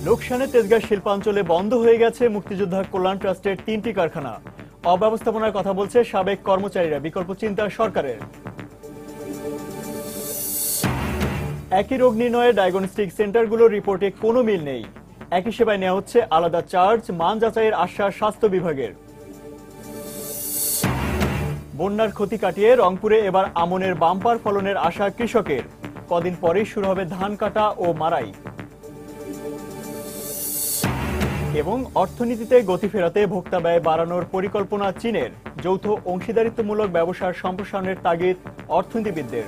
লোকসানে তেজগাঁ শিল্পাঞ্চলে বন্ধ হয়ে গেছে মুক্তিযোদ্ধা কল্যাণ ট্রাস্টের 3টি কারখানা। অব্যবস্থাপনার কথা বলছে সাবেক কর্মচারীরা, বিকল্প চিন্তা সরকারের। একই রোগ নির্ণয়ে ডায়াগনস্টিক সেন্টারগুলোর রিপোর্টে কোনো মিল নেই। একই সেবায় নেওয়া হচ্ছে আলাদা চার্জ, মান যাচাইয়ের আশ্বাস স্বাস্থ্য বিভাগের। বন্যার ক্ষতি কাটিয়ে রংপুরে এবার আমনের বাম্পার ফলনের আশা কৃষকের। কদিন পরেই শুরু হবে ধান কাটা ও মাড়াই। এবং অর্থনীতিতে গতি ফেরাতে ভোক্তা ব্যয় বাড়ানোর পরিকল্পনা চীনের। যৌথ অংশীদারিত্বমূলক ব্যবসার সম্প্রসারণের তাগিদ অর্থনীতিবিদদের।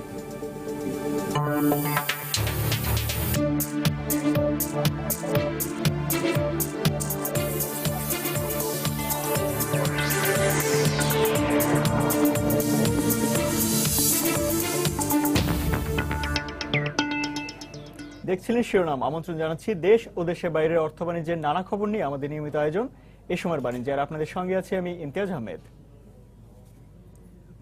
দেখছিলেন শিরোনাম। আমন্ত্রণ জানাচ্ছি দেশ ও দেশের বাইরের অর্থ বাণিজ্যের নানা খবর নিয়ে আমাদের নিয়মিত আয়োজন এ সময়ের বাণিজ্য। আর আপনাদের সঙ্গে আছি আমি ইমতিয়াজ আহমেদ।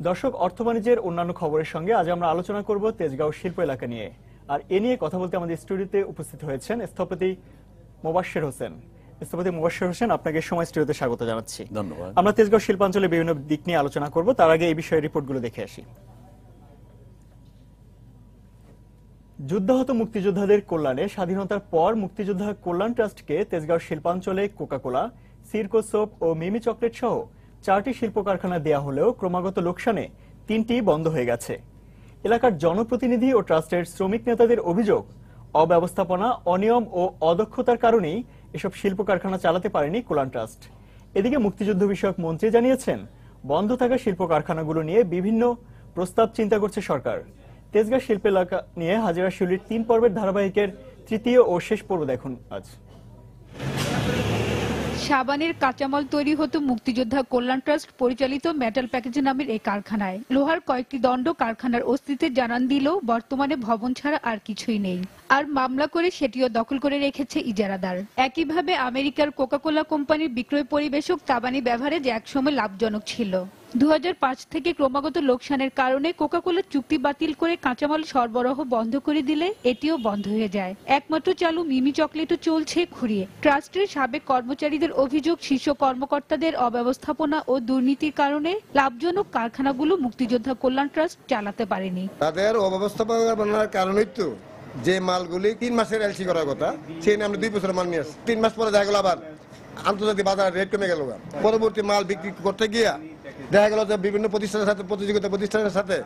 দর্শক, অর্থ বাণিজ্যের অন্যান্য খবরের সঙ্গে আজ আমরা আলোচনা করব তেজগাঁও শিল্প এলাকা নিয়ে। আর এ নিয়ে কথা বলতে আমাদের স্টুডিওতে উপস্থিত হয়েছেন স্থপতি মোবাশ্বের হোসেন। স্থপতি মোবাশ্বের হোসেন, আপনাকে সময় স্টুডিওতে স্বাগত জানাচ্ছি। ধন্যবাদ। আমরা তেজগাঁও শিল্পাঞ্চলে বিভিন্ন দিক নিয়ে আলোচনা করব, তার আগে এই বিষয়ে রিপোর্টগুলো দেখে আসি। যুদ্ধাহত মুক্তিযোদ্ধাদের কল্যাণে স্বাধীনতার পর মুক্তিযোদ্ধা কল্যাণ ট্রাস্টকে তেজগাঁও শিল্পাঞ্চলে কোকাকোলা, সিরকো সোপ ও মিমি চকলেট সহ 4টি শিল্প কারখানা দেয়া হলেও ক্রমাগত লোকসানে 3টি বন্ধ হয়ে গেছে। এলাকার জনপ্রতিনিধি ও ট্রাস্টের শ্রমিক নেতাদের অভিযোগ, অব্যবস্থাপনা, অনিয়ম ও অদক্ষতার কারণেই এসব শিল্প কারখানা চালাতে পারেনি কল্যাণ ট্রাস্ট। এদিকে মুক্তিযুদ্ধ বিষয়ক মন্ত্রী জানিয়েছেন, বন্ধ থাকা শিল্প কারখানাগুলো নিয়ে বিভিন্ন প্রস্তাব চিন্তা করছে সরকার। তেজগাঁ শিল্প এলাকা নিয়ে হাজিরা শিউলির 3 পর্বের ধারাবাহিকের 3য় ও শেষ পর্ব দেখুন আজ। সাবানের কাঁচামাল তৈরি হতো মুক্তিযোদ্ধা কল্যাণ ট্রাস্ট পরিচালিত মেটাল প্যাকেজ নামের এই কারখানায়। লোহার কয়েকটি দণ্ড কারখানার অস্তিত্বের জানান দিলেও বর্তমানে ভবন ছাড়া আর কিছুই নেই। আর মামলা করে সেটিও দখল করে রেখেছে ইজারাদার। একইভাবে আমেরিকার কোকাকোলা কোম্পানির বিক্রয় পরিবেশক তাবানি বেভারেজ একসময় লাভজনক ছিল। 2005 থেকে ক্রমাগত লোকসানের কারণে কোকাকোলা চুক্তি বাতিল করে কাঁচামাল সরবরাহ বন্ধ করে দিলে এটিও বন্ধ হয়ে যায়। একমাত্র চালু মিমি চকলেটও চলছে খুঁড়িয়ে। ট্রাস্টের সাবেক কর্মচারীদের অভিযোগ, শীর্ষ কর্মকর্তাদের অব্যবস্থাপনা ও দুর্নীতির কারণে লাভজনক কারখানাগুলো মুক্তিযোদ্ধা কল্যাণ ট্রাস্ট চালাতে পারেনি। তাদের অব্যবস্থাপনার কারণেই তো যে মালগুলি 3 মাসের এলসি করার কথা, সেই নিয়ে আমরা 2 বছরের মাল নিয়ে আসছি। 3 মাস পরে দেখা গেল আবার আন্তর্জাতিক বাজার রেট কমে গেল। পরবর্তী মাল বিক্রি করতে গিয়া দেখা গেল যে বিভিন্ন প্রতিষ্ঠানের সাথে প্রতিষ্ঠানের সাথে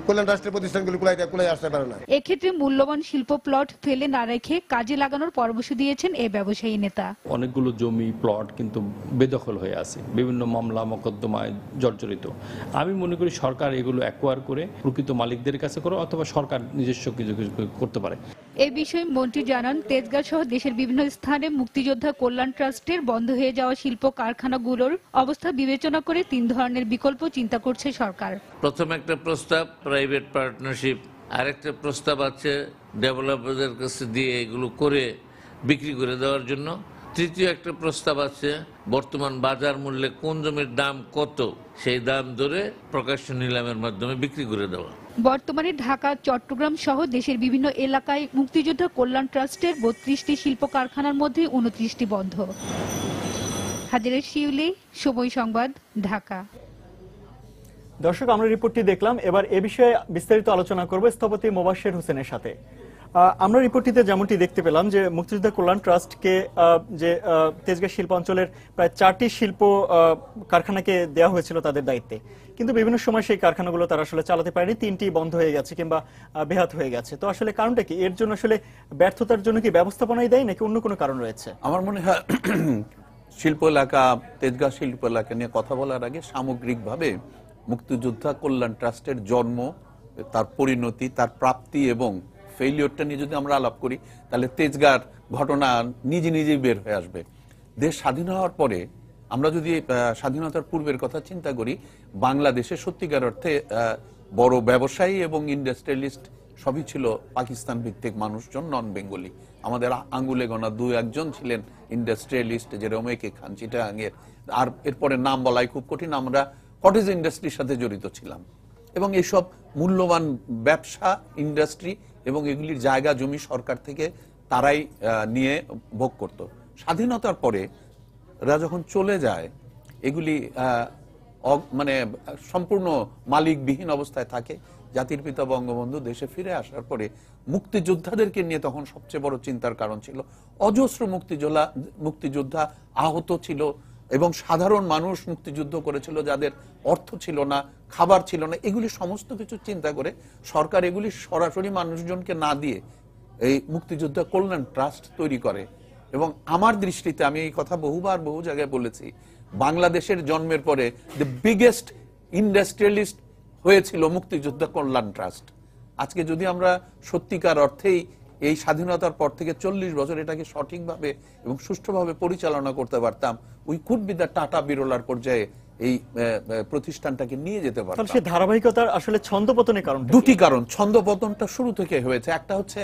কল্যাণ ট্রাস্টের প্রতিষ্ঠানগুলো কুলাই আসতে পারে না। এক্ষেত্রে মূল্যবান শিল্প প্লট ফেলে না রেখে কাজে লাগানোর পরামর্শ দিয়েছেন এই ব্যবসায়ী নেতা। অনেকগুলো জমি প্লট কিন্তু বেদখল হয়ে আছে, বিভিন্ন মামলা মোকদ্দমায় জর্জরিত। আমি মনে করি সরকার এগুলো অ্যাকোয়ার করে প্রকৃত মালিকদের কাছে করে, অথবা সরকার নিজস্ব কিছু করতে পারে। এ বিষয়ে মন্ত্রী জানান, তেজগাঁ সহ দেশের বিভিন্ন স্থানে মুক্তিযোদ্ধা কল্যাণ ট্রাস্টের বন্ধ হয়ে যাওয়া শিল্প কারখানাগুলোর অবস্থা বিবেচনা করে 3 ধরনের বিকল্প চিন্তা করছে সরকার। প্রথম একটা প্রস্তাব প্রাইভেট পার্টনারশিপ, আরেকটা প্রস্তাব আছে ডেভেলপারদের কাছে দিয়ে এগুলো করে বিক্রি করে দেওয়ার জন্য। তৃতীয় একটা প্রস্তাব আছে বর্তমান বাজার মূল্যে কোন জমির দাম কত সেই দাম ধরে প্রকাশ্য নিলামের মাধ্যমে বিক্রি করে দেওয়া। বর্তমানে ঢাকা, চট্টগ্রাম সহ দেশের বিভিন্ন এলাকায় মুক্তিযোদ্ধা কল্যাণ ট্রাস্টের 32টি শিল্প কারখানার মধ্যে 29টি বন্ধ। হাজিরা শিউলি, সময় সংবাদ, ঢাকা। দর্শক, আমরা রিপোর্টটি দেখলাম। এবার এ বিষয়ে বিস্তারিত আলোচনা করব স্থপতি মোবাশ্বের হোসেনের সাথে। আমরা রিপোর্টটিতে যেমনটি দেখতে পেলাম যে মুক্তিযোদ্ধা কল্যাণ ট্রাস্টকে যে তেজগাঁ শিল্পাঞ্চলের প্রায় 4টি শিল্প কারখানাকে দেওয়া হয়েছিল তাদের দায়িত্বে, কিন্তু বিভিন্ন সময় সেই কারখানাগুলো তারা আসলে চালাতে পারেনি। 3টি বন্ধ হয়ে গেছে কিংবা বেহাত হয়ে গেছে। তো আসলে কারণটা কি? এর জন্য আসলে ব্যর্থতার জন্য কি ব্যবস্থাপনাই দেয় নাকি অন্য কোনো কারণ রয়েছে? আমার মনে হয় শিল্প এলাকা, তেজগাঁ শিল্প এলাকা নিয়ে কথা বলার আগে সামগ্রিকভাবে মুক্তিযোদ্ধা কল্যাণ ট্রাস্টের জন্ম, তার পরিণতি, তার প্রাপ্তি এবং ফেইলিওরটা নিয়ে যদি আমরা আলাপ করি, তাহলে তেজগাঁর ঘটনা নিজেই বের হয়ে আসবে। দেশ স্বাধীন হওয়ার পরে আমরা যদি স্বাধীনতার পূর্বের কথা চিন্তা করি, বাংলাদেশে সত্যিকার অর্থে বড় ব্যবসায়ী এবং ইন্ডাস্ট্রিয়ালিস্ট সবই ছিল পাকিস্তান ভিত্তিক মানুষজন, নন বেঙ্গলি। আমাদের আঙ্গুলে গোনা 2-1 ছিলেন ইন্ডাস্ট্রিয়ালিস্ট, যেরকম একে খান চিটাগাংয়ের। আর এরপরে নাম বলাই খুব কঠিন। আমরা কটেজ ইন্ডাস্ট্রির সাথে জড়িত ছিলাম এবং এইসব মূল্যবান ব্যবসা, ইন্ডাস্ট্রি এবং এগুলির জায়গা জমি সরকার থেকে তারাই নিয়ে ভোগ করত। স্বাধীনতার পরে এরা যখন চলে যায় এগুলি মানে সম্পূর্ণ মালিকবিহীন অবস্থায় থাকে। জাতির পিতা বঙ্গবন্ধু দেশে ফিরে আসার পরে মুক্তিযোদ্ধাদেরকে নিয়ে তখন সবচেয়ে বড় চিন্তার কারণ ছিল। অজস্র মুক্তিযোদ্ধা আহত ছিল এবং সাধারণ মানুষ মুক্তিযুদ্ধ করেছিল যাদের অর্থ ছিল না, খাবার ছিল না। এগুলি সমস্ত কিছু চিন্তা করে সরকার এগুলি সরাসরি মানুষজনকে না দিয়ে এই মুক্তিযোদ্ধা কল্যাণ ট্রাস্ট তৈরি করে। এবং আমার দৃষ্টিতে, আমি এই কথা বহুবার বহু জায়গায় বলেছি, বাংলাদেশের জন্মের পরে দ্য বিগেস্ট ইন্ডাস্ট্রিয়ালিস্ট হয়েছিল মুক্তিযোদ্ধা কল্যাণ ট্রাস্ট। আজকে যদি আমরা সত্যিকার অর্থেই এই স্বাধীনতার পর থেকে 40 বছর এটাকে সঠিকভাবে এবং সুষ্ঠুভাবে পরিচালনা করতে পারতাম, we could be the Tata বিরলার পর্যায়ে এই প্রতিষ্ঠানটাকে নিয়ে যেতে পারতাম। সেই ধারাবাহিকতার আসলে ছন্দপতনের কারণ দুটি কারণ। ছন্দপতনটা শুরু থেকে হয়েছে। একটা হচ্ছে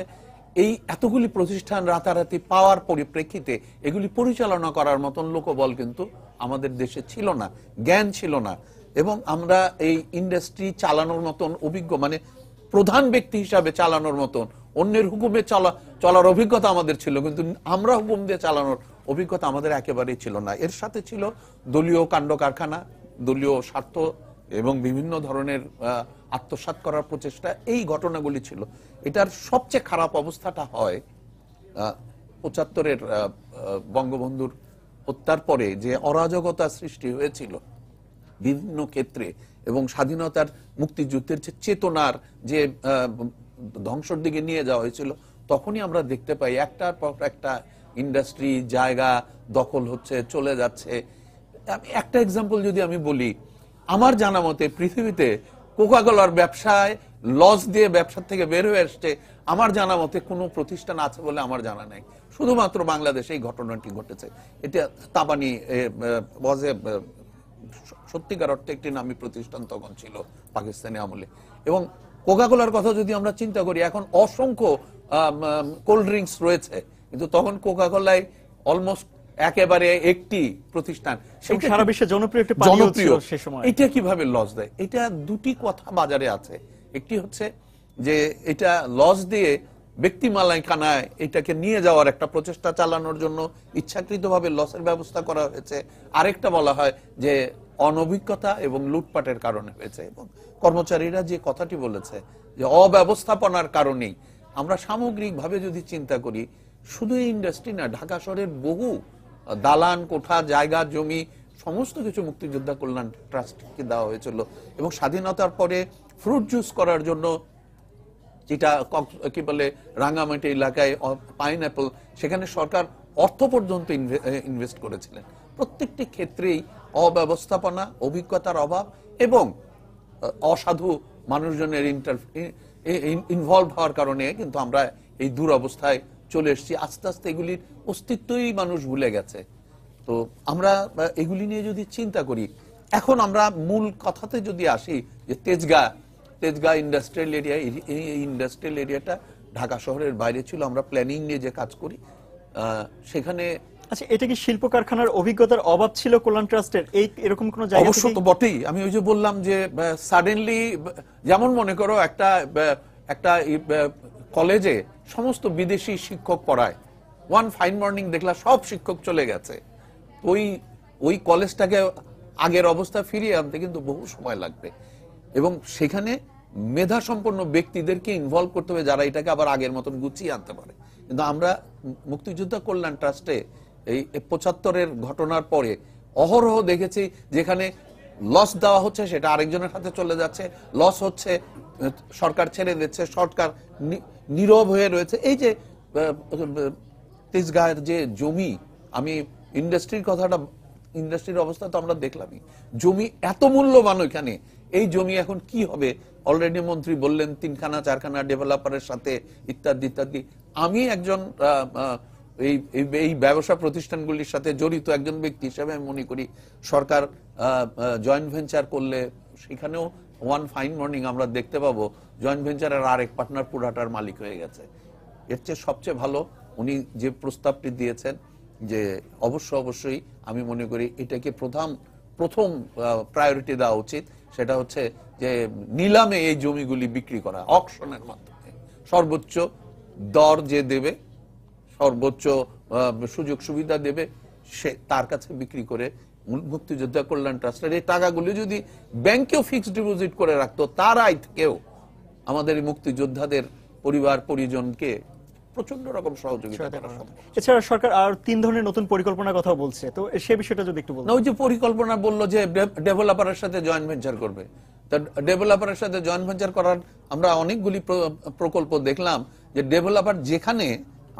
এই এতগুলি প্রতিষ্ঠান রাতারাতি পাওয়ার পরিপ্রেক্ষিতে এগুলি পরিচালনা করার মতন লোকবল কিন্তু আমাদের দেশে ছিল না, জ্ঞান ছিল না। এবং আমরা এই ইন্ডাস্ট্রি চালানোর মতন অভিজ্ঞ, মানে প্রধান ব্যক্তি হিসাবে চালানোর মতন, অন্যের হুকুমে চলার অভিজ্ঞতা আমাদের ছিল, কিন্তু আমরা হুকুম দিয়ে চালানোর অভিজ্ঞতা আমাদের একেবারেই ছিল না। এর সাথে ছিল দলীয় কাণ্ড কারখানা, দলীয় স্বার্থ এবং বিভিন্ন ধরনের আত্মসাৎ করার প্রচেষ্টা, এই ঘটনাগুলি ছিল। এটার সবচেয়ে খারাপ অবস্থাটা হয় ৭৫-এর বঙ্গবন্ধুর হত্যার পরে যে অরাজকতা সৃষ্টি হয়েছিল বিভিন্ন ক্ষেত্রে এবং স্বাধীনতার মুক্তিযুদ্ধের যে চেতনার যে ধ্বংসের দিকে নিয়ে যাওয়া হয়েছিল, তখনই আমরা দেখতে পাই একটার পর একটা ইন্ডাস্ট্রি জায়গা দখল হচ্ছে, চলে যাচ্ছে। একটা এক্সাম্পল যদি আমি বলি, আমার জানা মতে পৃথিবীতে কোকাকোলার ব্যবসায় লস দিয়ে ব্যবসা থেকে বের হয়ে আসছে আমার জানা মতে কোনো প্রতিষ্ঠান আছে বলে আমার জানা নাই। শুধুমাত্র বাংলাদেশে এই ঘটনাটি ঘটেছে। এটা তাবানি সত্যিকার অর্থে একটি নামী প্রতিষ্ঠান তখন ছিল পাকিস্তানি আমলে। এবং কোকাকোলার কথা যদি আমরা চিন্তা করি, এখন অসংখ্য কোল্ড ড্রিঙ্কস রয়েছে, কিন্তু তখন কোকাকোলায় অলমোস্ট একেবারে একটি প্রতিষ্ঠান, সারা বিশ্বে জনপ্রিয় একটি পানীয় ছিল সেই সময়। এটা কিভাবে লস দেয়? এটা দুটি কথা বাজারে আছে। একটি হচ্ছে যে এটা লস দিয়ে ব্যক্তি মালিকানায় এটাকে নিয়ে যাওয়ার একটা প্রচেষ্টা চালানোর জন্য ইচ্ছাকৃতভাবে লসের ব্যবস্থা করা হয়েছে। আরেকটা বলা হয় যে অনভিজ্ঞতা এবং লুটপাটের কারণে হয়েছে। এবং কর্মচারীরা যে কথাটি বলেছে যে অব্যবস্থাপনার কারণেই, আমরা সামগ্রিকভাবে যদি চিন্তা করি, শুধু এই ইন্ডাস্ট্রি না, ঢাকা শহরের বহু দালান কোঠা, জায়গা, জমি সমস্ত কিছু মুক্তিযোদ্ধা কল্যাণ ট্রাস্টকে দেওয়া হয়েছিল। এবং স্বাধীনতার পরে ফ্রুট জুস করার জন্য যেটা কি বলে রাঙ্গামাটি এলাকায় পাইনঅ্যাপল, সেখানে সরকার অর্থ পর্যন্ত ইনভেস্ট করেছিলেন। প্রত্যেকটি ক্ষেত্রেই অব্যবস্থাপনা, অভিজ্ঞতার অভাব এবং অসাধু মানুষজনের ইনভলভ হওয়ার কারণে কিন্তু আমরা এই দুরবস্থায় চলে এসেছি। আস্তে আস্তে এগুলির অস্তিত্বই মানুষ ভুলে গেছে। তো আমরা এগুলি নিয়ে যদি চিন্তা করি, এখন আমরা মূল কথাতে যদি আসি যে তেজগাঁ ইন্ডাস্ট্রিয়াল এরিয়া, এই ইন্ডাস্ট্রিয়াল এরিয়াটা ঢাকা শহরের বাইরে ছিল। আমরা প্ল্যানিং নিয়ে যে কাজ করি সেখানে, আচ্ছা, এটা কি শিল্প কারখানার অভিজ্ঞতার অভাব ছিল কল্যাণ ট্রাস্টের? এরকম কোন জায়গা? অবশ্য তো বটেই। আমি ওই যে বললাম যে সাডেনলি, যেমন মনে করো একটা কলেজে সমস্ত বিদেশি শিক্ষক পড়ায়, ওয়ান ফাইন মর্নিং দেখলা সব শিক্ষক চলে গেছে। ওই কলেজটাকে আগের অবস্থা ফিরিয়ে আনতে কিন্তু বহু সময় লাগবে এবং সেখানে মেধা সম্পন্ন ব্যক্তিদেরকে ইনভলভ করতে হবে যারা এটাকে আবার আগের মতন গুছিয়ে আনতে পারে। কিন্তু আমরা মুক্তিযোদ্ধা কল্যাণ ট্রাস্টে এই ৭৫-এর ঘটনার পরে অহরহ দেখেছি যেখানে লস দেওয়া হচ্ছে সেটা আরেকজনের হাতে চলে যাচ্ছে, লস হচ্ছে সরকার ছেড়ে দিচ্ছে, সরকার নীরব হয়ে রয়েছে। এই যে তেজগাঁয়ের যে জমি, আমি ইন্ডাস্ট্রির অবস্থা তো আমরা দেখলামই, জমি এত মূল্যবান ওইখানে, এই জমি এখন কি হবে? অলরেডি মন্ত্রী বললেন 3খানা 4খানা ডেভেলপারের সাথে ইত্যাদি ইত্যাদি। আমি একজন এই ব্যবসা প্রতিষ্ঠানগুলির সাথে জড়িত একজন ব্যক্তি হিসেবে আমি মনে করি সরকার জয়েন্ট ভেঞ্চার করলে সেখানেও ওয়ান ফাইন মর্নিং আমরা দেখতে পাবো জয়েন্ট ভেঞ্চারের আরেক পার্টনার পুরাটার মালিক হয়ে গেছে। এর চেয়ে সবচেয়ে ভালো উনি যে প্রস্তাবটি দিয়েছেন যে অবশ্যই আমি মনে করি এটাকে প্রথম প্রায়োরিটি দেওয়া উচিত, সেটা হচ্ছে যে নিলামে এই জমিগুলি বিক্রি করা, অকশনের মাধ্যমে সর্বোচ্চ দর যে দেবে সর্বোচ্চ সুযোগ সুবিধা দেবে, সে তার কাছে বিক্রি করে মুক্তিযোদ্ধা কল্যাণ ট্রাস্টের এই টাকাগুলি যদি ব্যাংকেও ফিক্সড ডিপোজিট করে রাখতো, তার আয় থেকেও আমাদের এই মুক্তিযোদ্ধাদের পরিবার পরিজনকে প্রচন্ড রকম সহযোগিতা করা সম্ভব। এছাড়া সরকার আর 3 ধরনের নতুন পরিকল্পনার কথা বলছে, তো সে বিষয়টা যদি একটু বলতেন। না, ওই যে পরিকল্পনা বললো যে ডেভেলপারের সাথে জয়েন্ট ভেঞ্চার করবে, তা ডেভেলপারের সাথে জয়েন্ট ভেঞ্চার করার আমরা অনেকগুলি প্রকল্প দেখলাম যে ডেভেলপার, যেখানে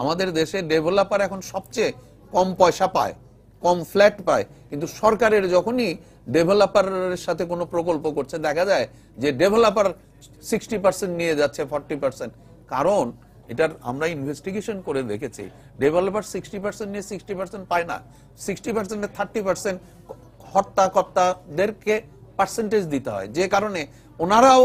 আমাদের দেশে ডেভেলপার এখন সবচেয়ে কম পয়সা পায়, কম ফ্ল্যাট পায়, কিন্তু সরকারের যখনই ডেভেলপারের সাথে কোনো প্রকল্প করছে দেখা যায় যে ডেভেলপার 60% নিয়ে যাচ্ছে 40%। কারণ এটার আমরা ইনভেস্টিগেশন করে দেখেছি, ডেভেলপার 60% নিয়ে 60% পায় না, 60% 30% হর্তাকর্তাদেরকে পার্সেন্টেজ দিতে হয়, যে কারণে ওনারাও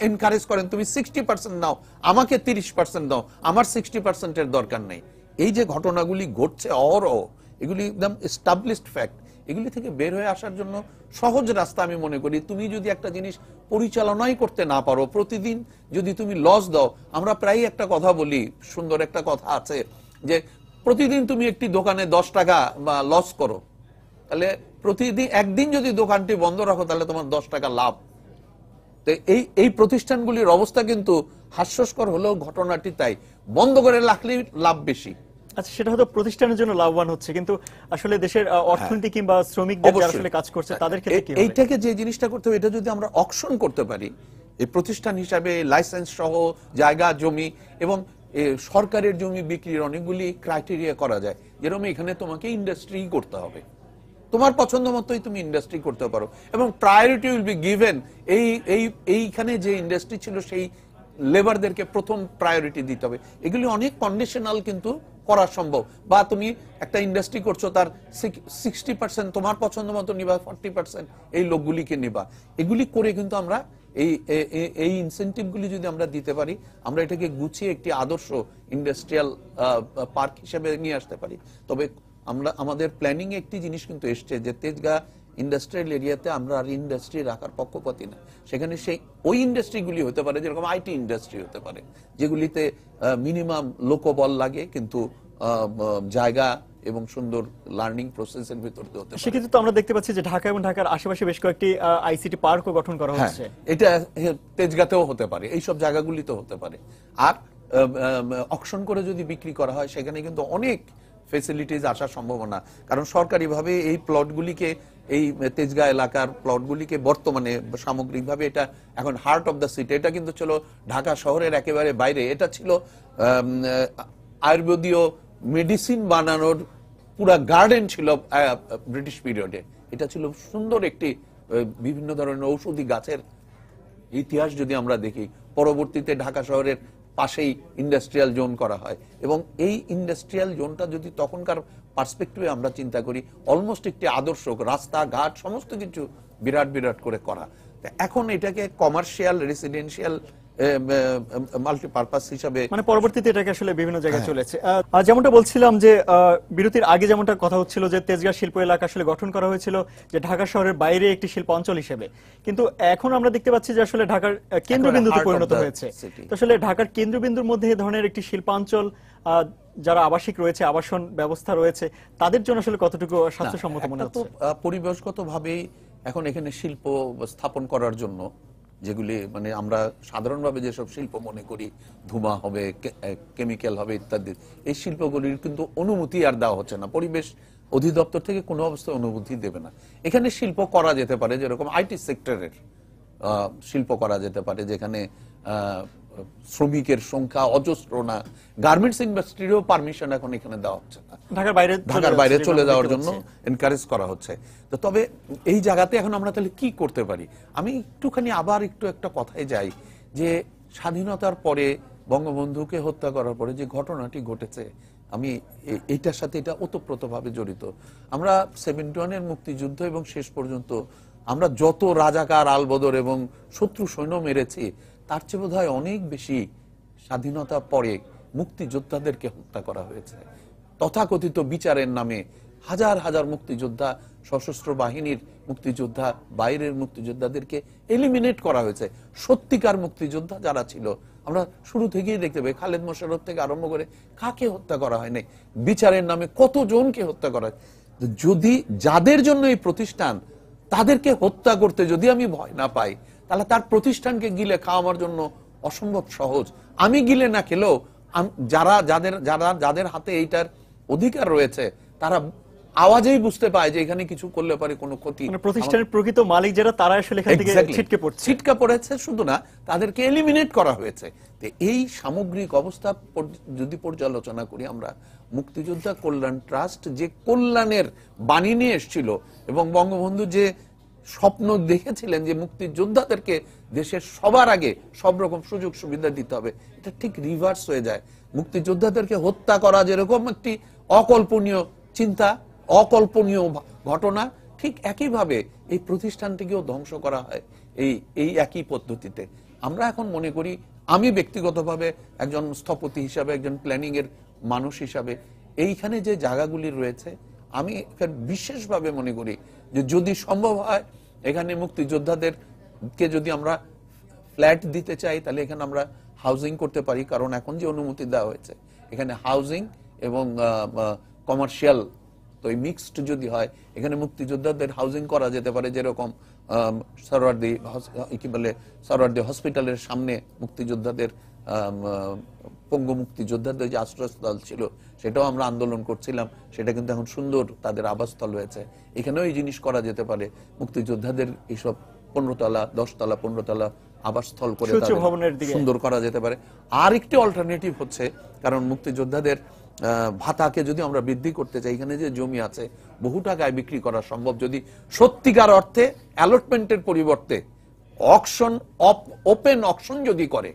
এনকারেজ করেন তুমি 60% নাও, আমাকে 30% দাও, আমার 60%-এর দরকার নেই। এই যে ঘটনাগুলি ঘটছে অহরহ, এগুলি একদম এস্টাবলিশড ফ্যাক্ট। এগুলি থেকে বের হয়ে আসার জন্য সহজ রাস্তা আমি মনে করি, তুমি যদি একটা জিনিস পরিচালনাই করতে না পারো, প্রতিদিন যদি তুমি লস দাও, আমরা প্রায় একটা কথা বলি, সুন্দর একটা কথা আছে যে প্রতিদিন তুমি একটি দোকানে 10 টাকা বা লস করো, তাহলে প্রতিদিন একদিন যদি দোকানটি বন্ধ রাখো তাহলে তোমার 10 টাকা লাভ। তো এই প্রতিষ্ঠানগুলির অবস্থা কিন্তু হাস্যস্কর হলেও ঘটনাটি তাই, বন্ধ করে রাখলেই লাভ বেশি। আচ্ছা, সেটা হয়তো প্রতিষ্ঠানের জন্য লাভবান হচ্ছে, কিন্তু আসলে দেশের অর্থনীতি কিংবা শ্রমিকদের যারা আসলে কাজ করছে তাদের ক্ষেত্রে কি হবে? এইটাকে যে জিনিসটা করতে হবে, এটা যদি আমরা অকশন করতে পারি, এই প্রতিষ্ঠান হিসাবে লাইসেন্স সহ জায়গা জমি এবং সরকারের জমি বিক্রির অনেকগুলি ক্রাইটেরিয়া করা যায়, যেরকম এখানে তোমাকে ইন্ডাস্ট্রি করতে হবে, তোমার পছন্দ মতোই তুমি ইন্ডাস্ট্রি করতে পারো, এবং প্রায়োরিটি উইল বি গিভেন এইখানে যে ইন্ডাস্ট্রি ছিল সেই লেবারদেরকে প্রথম প্রায়োরিটি দিতে হবে। এগুলি অনেক কন্ডিশনাল কিন্তু করা সম্ভব। বা তুমি একটা ইন্ডাস্ট্রি করছো, তার 60% তোমার পছন্দ মতো নিবা, 40% এই লোকগুলিকে নিবা। এগুলি করে কিন্তু আমরা এই ইনসেন্টিভগুলি যদি আমরা দিতে পারি, আমরা এটাকে গুছিয়ে একটি আদর্শ ইন্ডাস্ট্রিয়াল পার্ক হিসেবে নিয়ে আসতে পারি। তবে আমাদের প্ল্যানিং একটি জিনিস কিন্তু এসছে যে তেজগাঁ ইন্ডাস্ট্রিয়াল এরিয়াতে আমরা আর ইন্ডাস্ট্রি রাখার পক্ষপাতী না, সেখানে ওই ইন্ডাস্ট্রিগুলি হতে পারে যেরকম আইটি ইন্ডাস্ট্রি হতে পারে, যেগুলিতে মিনিমাম লোকবল লাগে কিন্তু জায়গা এবং সুন্দর লার্নিং প্রসেসের ভিতর হতে পারে। সেক্ষেত্রে তো আমরা দেখতে পাচ্ছি যে ঢাকা এবং ঢাকার আশেপাশে বেশ কয়েকটি আইসিটি পার্কও গঠন করা হচ্ছে। এটা তেজগাঁতেও হতে পারে, এইসব জায়গাগুলিতে হতে পারে। আর অকশন করে যদি বিক্রি করা হয়, সেখানে কিন্তু অনেক ফেসিলিটিজ আসার সম্ভাবনা, কারণ সরকারিভাবে এই প্লটগুলিকে, এই তেজগাঁ এলাকার প্লটগুলিকে বর্তমানে সামগ্রিকভাবে এটা এখন হার্ট অফ দ্য সিটি, এটা কিন্তু ছিল ঢাকা শহরের একেবারে বাইরে। এটা ছিল আয়ুর্বেদীয় মেডিসিন বানানোর পুরা গার্ডেন ছিল ব্রিটিশ পিরিয়ডে। এটা ছিল সুন্দর একটি বিভিন্ন ধরনের ঔষধি গাছের ইতিহাস যদি আমরা দেখি। পরবর্তীতে ঢাকা শহরের পাশেই ইন্ডাস্ট্রিয়াল জোন করা হয়, এবং এই ইন্ডাস্ট্রিয়াল জোনটা যদি তখনকার পার্সপেক্টিভে আমরা চিন্তা করি, অলমোস্ট একটি আদর্শ রাস্তাঘাট সমস্ত কিছু বিরাট বিরাট করে করা। এখন এটাকে কমার্শিয়াল রেসিডেন্সিয়াল মাল্টিপারপাস হিসাবে, মানে পরবর্তীতে এটাকে আসলে বিভিন্ন জায়গায় চলেছে। যেমনটা বলছিলাম যে বিরতির আগে যেমনটা কথা হচ্ছিল যে তেজগাঁ শিল্প এলাকা আসলে গঠন করা হয়েছিল যে ঢাকা শহরের বাইরে একটি শিল্প অঞ্চল হিসেবে, কিন্তু এখন আমরা দেখতে পাচ্ছি যে আসলে ঢাকার কেন্দ্রবিন্দুতে পরিণত হয়েছে। তো আসলে ঢাকার কেন্দ্রবিন্দুর মধ্যে এই ধরনের একটি শিল্পাঞ্চল, যারা আবাসিক রয়েছে, আবাসন ব্যবস্থা রয়েছে, তাদের জন্য আসলে কতটুকু স্বাস্থ্যসম্মত মনে হচ্ছে? পরিবেশগতভাবেই এখন এখানে শিল্প স্থাপন করার জন্য, যেগুলি মানে আমরা সাধারণভাবে যেসব শিল্প মনে করি, ধুমা হবে, কেমিক্যাল হবে ইত্যাদি, এই শিল্পগুলির কিন্তু অনুমতি আর দেওয়া হচ্ছে না। পরিবেশ অধিদপ্তর থেকে কোনো অবস্থায় অনুমতি দেবে না। এখানে শিল্প করা যেতে পারে, যেরকম আইটি সেক্টরের শিল্প করা যেতে পারে, যেখানে শ্রমিকের সংখ্যা অজস্র না। গার্মেন্টস ইন্ডাস্ট্রিরও পারমিশন এখন এখানে দেওয়া হচ্ছে না, ঢাকার বাইরে চলে যাওয়ার জন্য এনকারেজ করা হচ্ছে। তো তবে এই জায়গাতে এখন আমরা তাহলে কি করতে পারি? আমি একটুখানি আবার একটা কথায় যাই যে স্বাধীনতার পরে বঙ্গবন্ধুকে হত্যা করার পরে যে ঘটনাটি ঘটেছে, আমি এইটার সাথে এটা ওতপ্রোতভাবে জড়িত। আমরা 71-এর মুক্তিযুদ্ধ এবং শেষ পর্যন্ত আমরা যত রাজাকার, আলবদর এবং শত্রু সৈন্য মেরেছি, তার চেয়ে বোধহয় অনেক বেশি স্বাধীনতা পরে মুক্তিযোদ্ধাদেরকে হত্যা করা হয়েছে। তথাকথিত বিচারের নামে হাজার হাজার মুক্তিযোদ্ধা, সশস্ত্র বাহিনীর মুক্তিযোদ্ধা, বাইরের মুক্তিযোদ্ধাদেরকে এলিমিনেট করা হয়েছে। সত্যিকার মুক্তিযোদ্ধা যারা ছিল, আমরা শুরু থেকেই দেখতে পাই, খালেদ মোশাররফ থেকে আরম্ভ করে কাকে হত্যা করা হয়নি, বিচারের নামে কতজনকে হত্যা করা হয়। যদি যাদের জন্য এই প্রতিষ্ঠান, তাদেরকে হত্যা করতে যদি আমি ভয় না পাই, তাহলে তার প্রতিষ্ঠানকে গিলে খাওয়া আমার জন্য অসম্ভব সহজ। আমি গিলে না খেলেও যাদের হাতে এইটার অধিকার রয়েছে, তারা আওয়াজেই বুঝতে পায় যে এখানে কিছু করলে পারে কোনো ক্ষতি। প্রতিষ্ঠানের প্রকৃত মালিক যারা, তারা আসলে এখান থেকে ছিটকে পড়েছে। শুধু না, তাদেরকে এলিমিনেট করা হয়েছে। তো এই সামগ্রিক অবস্থা যদি পর্যালোচনা করি আমরা, মুক্তিযোদ্ধা কল্যাণ ট্রাস্ট যে কল্যাণের বাণী নিয়ে এসেছিল এবং বঙ্গবন্ধু যে স্বপ্ন দেখেছিলেন যে মুক্তিযোদ্ধাদেরকে দেশের সবার আগে সব রকম সুযোগ সুবিধা দিতে হবে, এটা ঠিক রিভার্স হয়ে যায়। মুক্তিযোদ্ধাদেরকে হত্যা করা যেরকম একটি অকল্পনীয় চিন্তা, অকল্পনীয় ঘটনা, ঠিক একইভাবে এই প্রতিষ্ঠানটিকেও ধ্বংস করা হয় এই একই পদ্ধতিতে। আমরা এখন মনে করি, আমি ব্যক্তিগতভাবে একজন স্থপতি হিসাবে, একজন প্ল্যানিং এর মানুষ হিসাবে, এইখানে যে জায়গাগুলি রয়েছে, আমি বিশেষভাবে মনে করি যে যদি সম্ভব হয় এখানে মুক্তিযোদ্ধাদেরকে যদি আমরা ফ্ল্যাট দিতে চাই, তাহলে এখানে আমরা হাউজিং করতে পারি। কারণ এখন যে অনুমতি দেওয়া হয়েছে, এখানে হাউজিং এবং কমার্শিয়াল তো মিক্সড যদি হয়, এখানে মুক্তিযোদ্ধাদের হাউজিং করা যেতে পারে। যেরকম সরওয়ার্দী হসপিটালের সামনে মুক্তিযোদ্ধাদের, পঙ্গু মুক্তিযোদ্ধাদের যে আশ্রয়স্থল ছিল, সেটাও আমরা আন্দোলন করছিলাম, সেটা কিন্তু এখন সুন্দর তাদের আবাসস্থল হয়েছে। এখানেও এই জিনিস করা যেতে পারে, মুক্তিযোদ্ধাদের এইসব 15 তলা 10 তলা 15 তলা আবাসস্থল করে সুন্দর করা যেতে পারে। আর একটি অল্টারনেটিভ হচ্ছে, কারণ মুক্তিযোদ্ধাদের ভাতাকে যদি আমরা বৃদ্ধি করতে চাই, এখানে যে জমি আছে বহু টাকায় বিক্রি করা সম্ভব যদি সত্যিকার অর্থে অ্যালটমেন্টের পরিবর্তে অকশন, ওপেন অকশন যদি করে।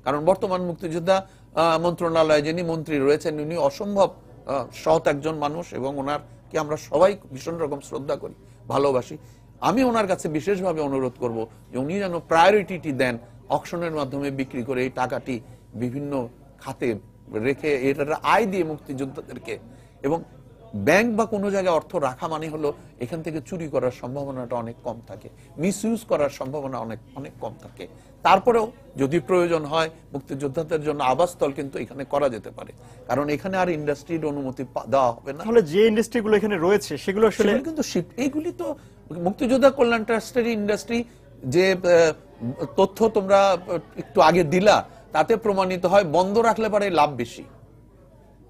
কারণ বর্তমান মুক্তিযোদ্ধা মন্ত্রণালয়ে যিনি মন্ত্রী রয়েছেন, উনি অসম্ভব সৎ একজন মানুষ এবং ওনারকে আমরা সবাই ভীষণ রকম শ্রদ্ধা করি, ভালোবাসি। আমি ওনার কাছে বিশেষভাবে অনুরোধ করব যে উনি যেন প্রায়োরিটি দেন অকশনের মাধ্যমে বিক্রি করে এই টাকাটি বিভিন্ন খাতে রেখে এটার আয় দিয়ে মুক্তিযোদ্ধাদেরকে, এবং ব্যাংক বা কোনো জায়গায় অর্থ রাখা মানে হলো এখান থেকে চুরি করার সম্ভাবনাটা অনেক কম থাকে, মিসইউজ করার সম্ভাবনা অনেক কম থাকে। তারপরেও যদি প্রয়োজন হয় মুক্তিযোদ্ধাদের জন্য আবাসস্থল কিন্তু এখানে করা যেতে পারে, কারণ এখানে আর ইন্ডাস্ট্রির অনুমতি দেওয়া হবে না। তাহলে যে ইন্ডাস্ট্রিগুলো এখানে রয়েছে সেগুলো আসলে কিন্তু এইগুলি তো মুক্তিযোদ্ধা কল্যাণ ট্রাস্টের ইন্ডাস্ট্রি। যে তথ্য তোমরা একটু আগে দিলা, তাতে প্রমাণিত হয় বন্ধ রাখলে পারে লাভ বেশি।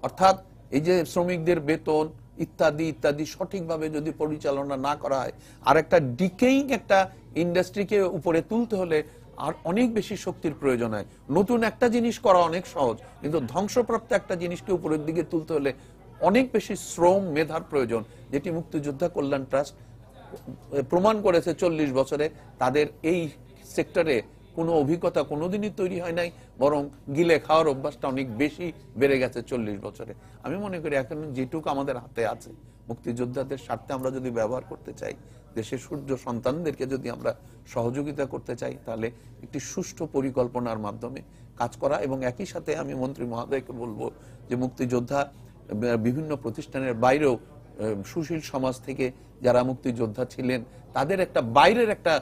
অর্থাৎ এই যে শ্রমিকদের বেতন ইত্যাদি ইত্যাদি সঠিকভাবে যদি পরিচালনা না করা হয়, আর একটা ডিকেইং একটা ইন্ডাস্ট্রিকে উপরে তুলতে হলে আর অনেক বেশি শক্তির প্রয়োজন হয়। নতুন একটা জিনিস করা অনেক সহজ, কিন্তু ধ্বংসপ্রাপ্ত একটা জিনিসকে উপরের দিকে তুলতে হলে অনেক বেশি শ্রম মেধার প্রয়োজন, যেটি মুক্তিযোদ্ধা কল্যাণ ট্রাস্ট প্রমাণ করেছে 40 বছরে। তাদের এই সেক্টরে কোনো অভিজ্ঞতা কোনোদিনই তৈরি হয় নাই, বরং গিলে খাওয়ার অভ্যাসটা অনেক বেশি বেড়ে গেছে 40 বছরে। আমি মনে করি এখন যেটুকু আমাদের হাতে আছে, মুক্তিযোদ্ধাদের স্বার্থে আমরা যদি ব্যবহার করতে চাই, দেশের সূর্য সন্তানদেরকে যদি আমরা সহযোগিতা করতে চাই, তাহলে একটি সুষ্ঠু পরিকল্পনার মাধ্যমে কাজ করা। এবং একই সাথে আমি মন্ত্রী মহোদয়কে বলবো যে মুক্তিযোদ্ধা বিভিন্ন প্রতিষ্ঠানের বাইরেও সুশীল সমাজ থেকে যারা মুক্তিযোদ্ধা ছিলেন, তাদের একটা বাইরের একটা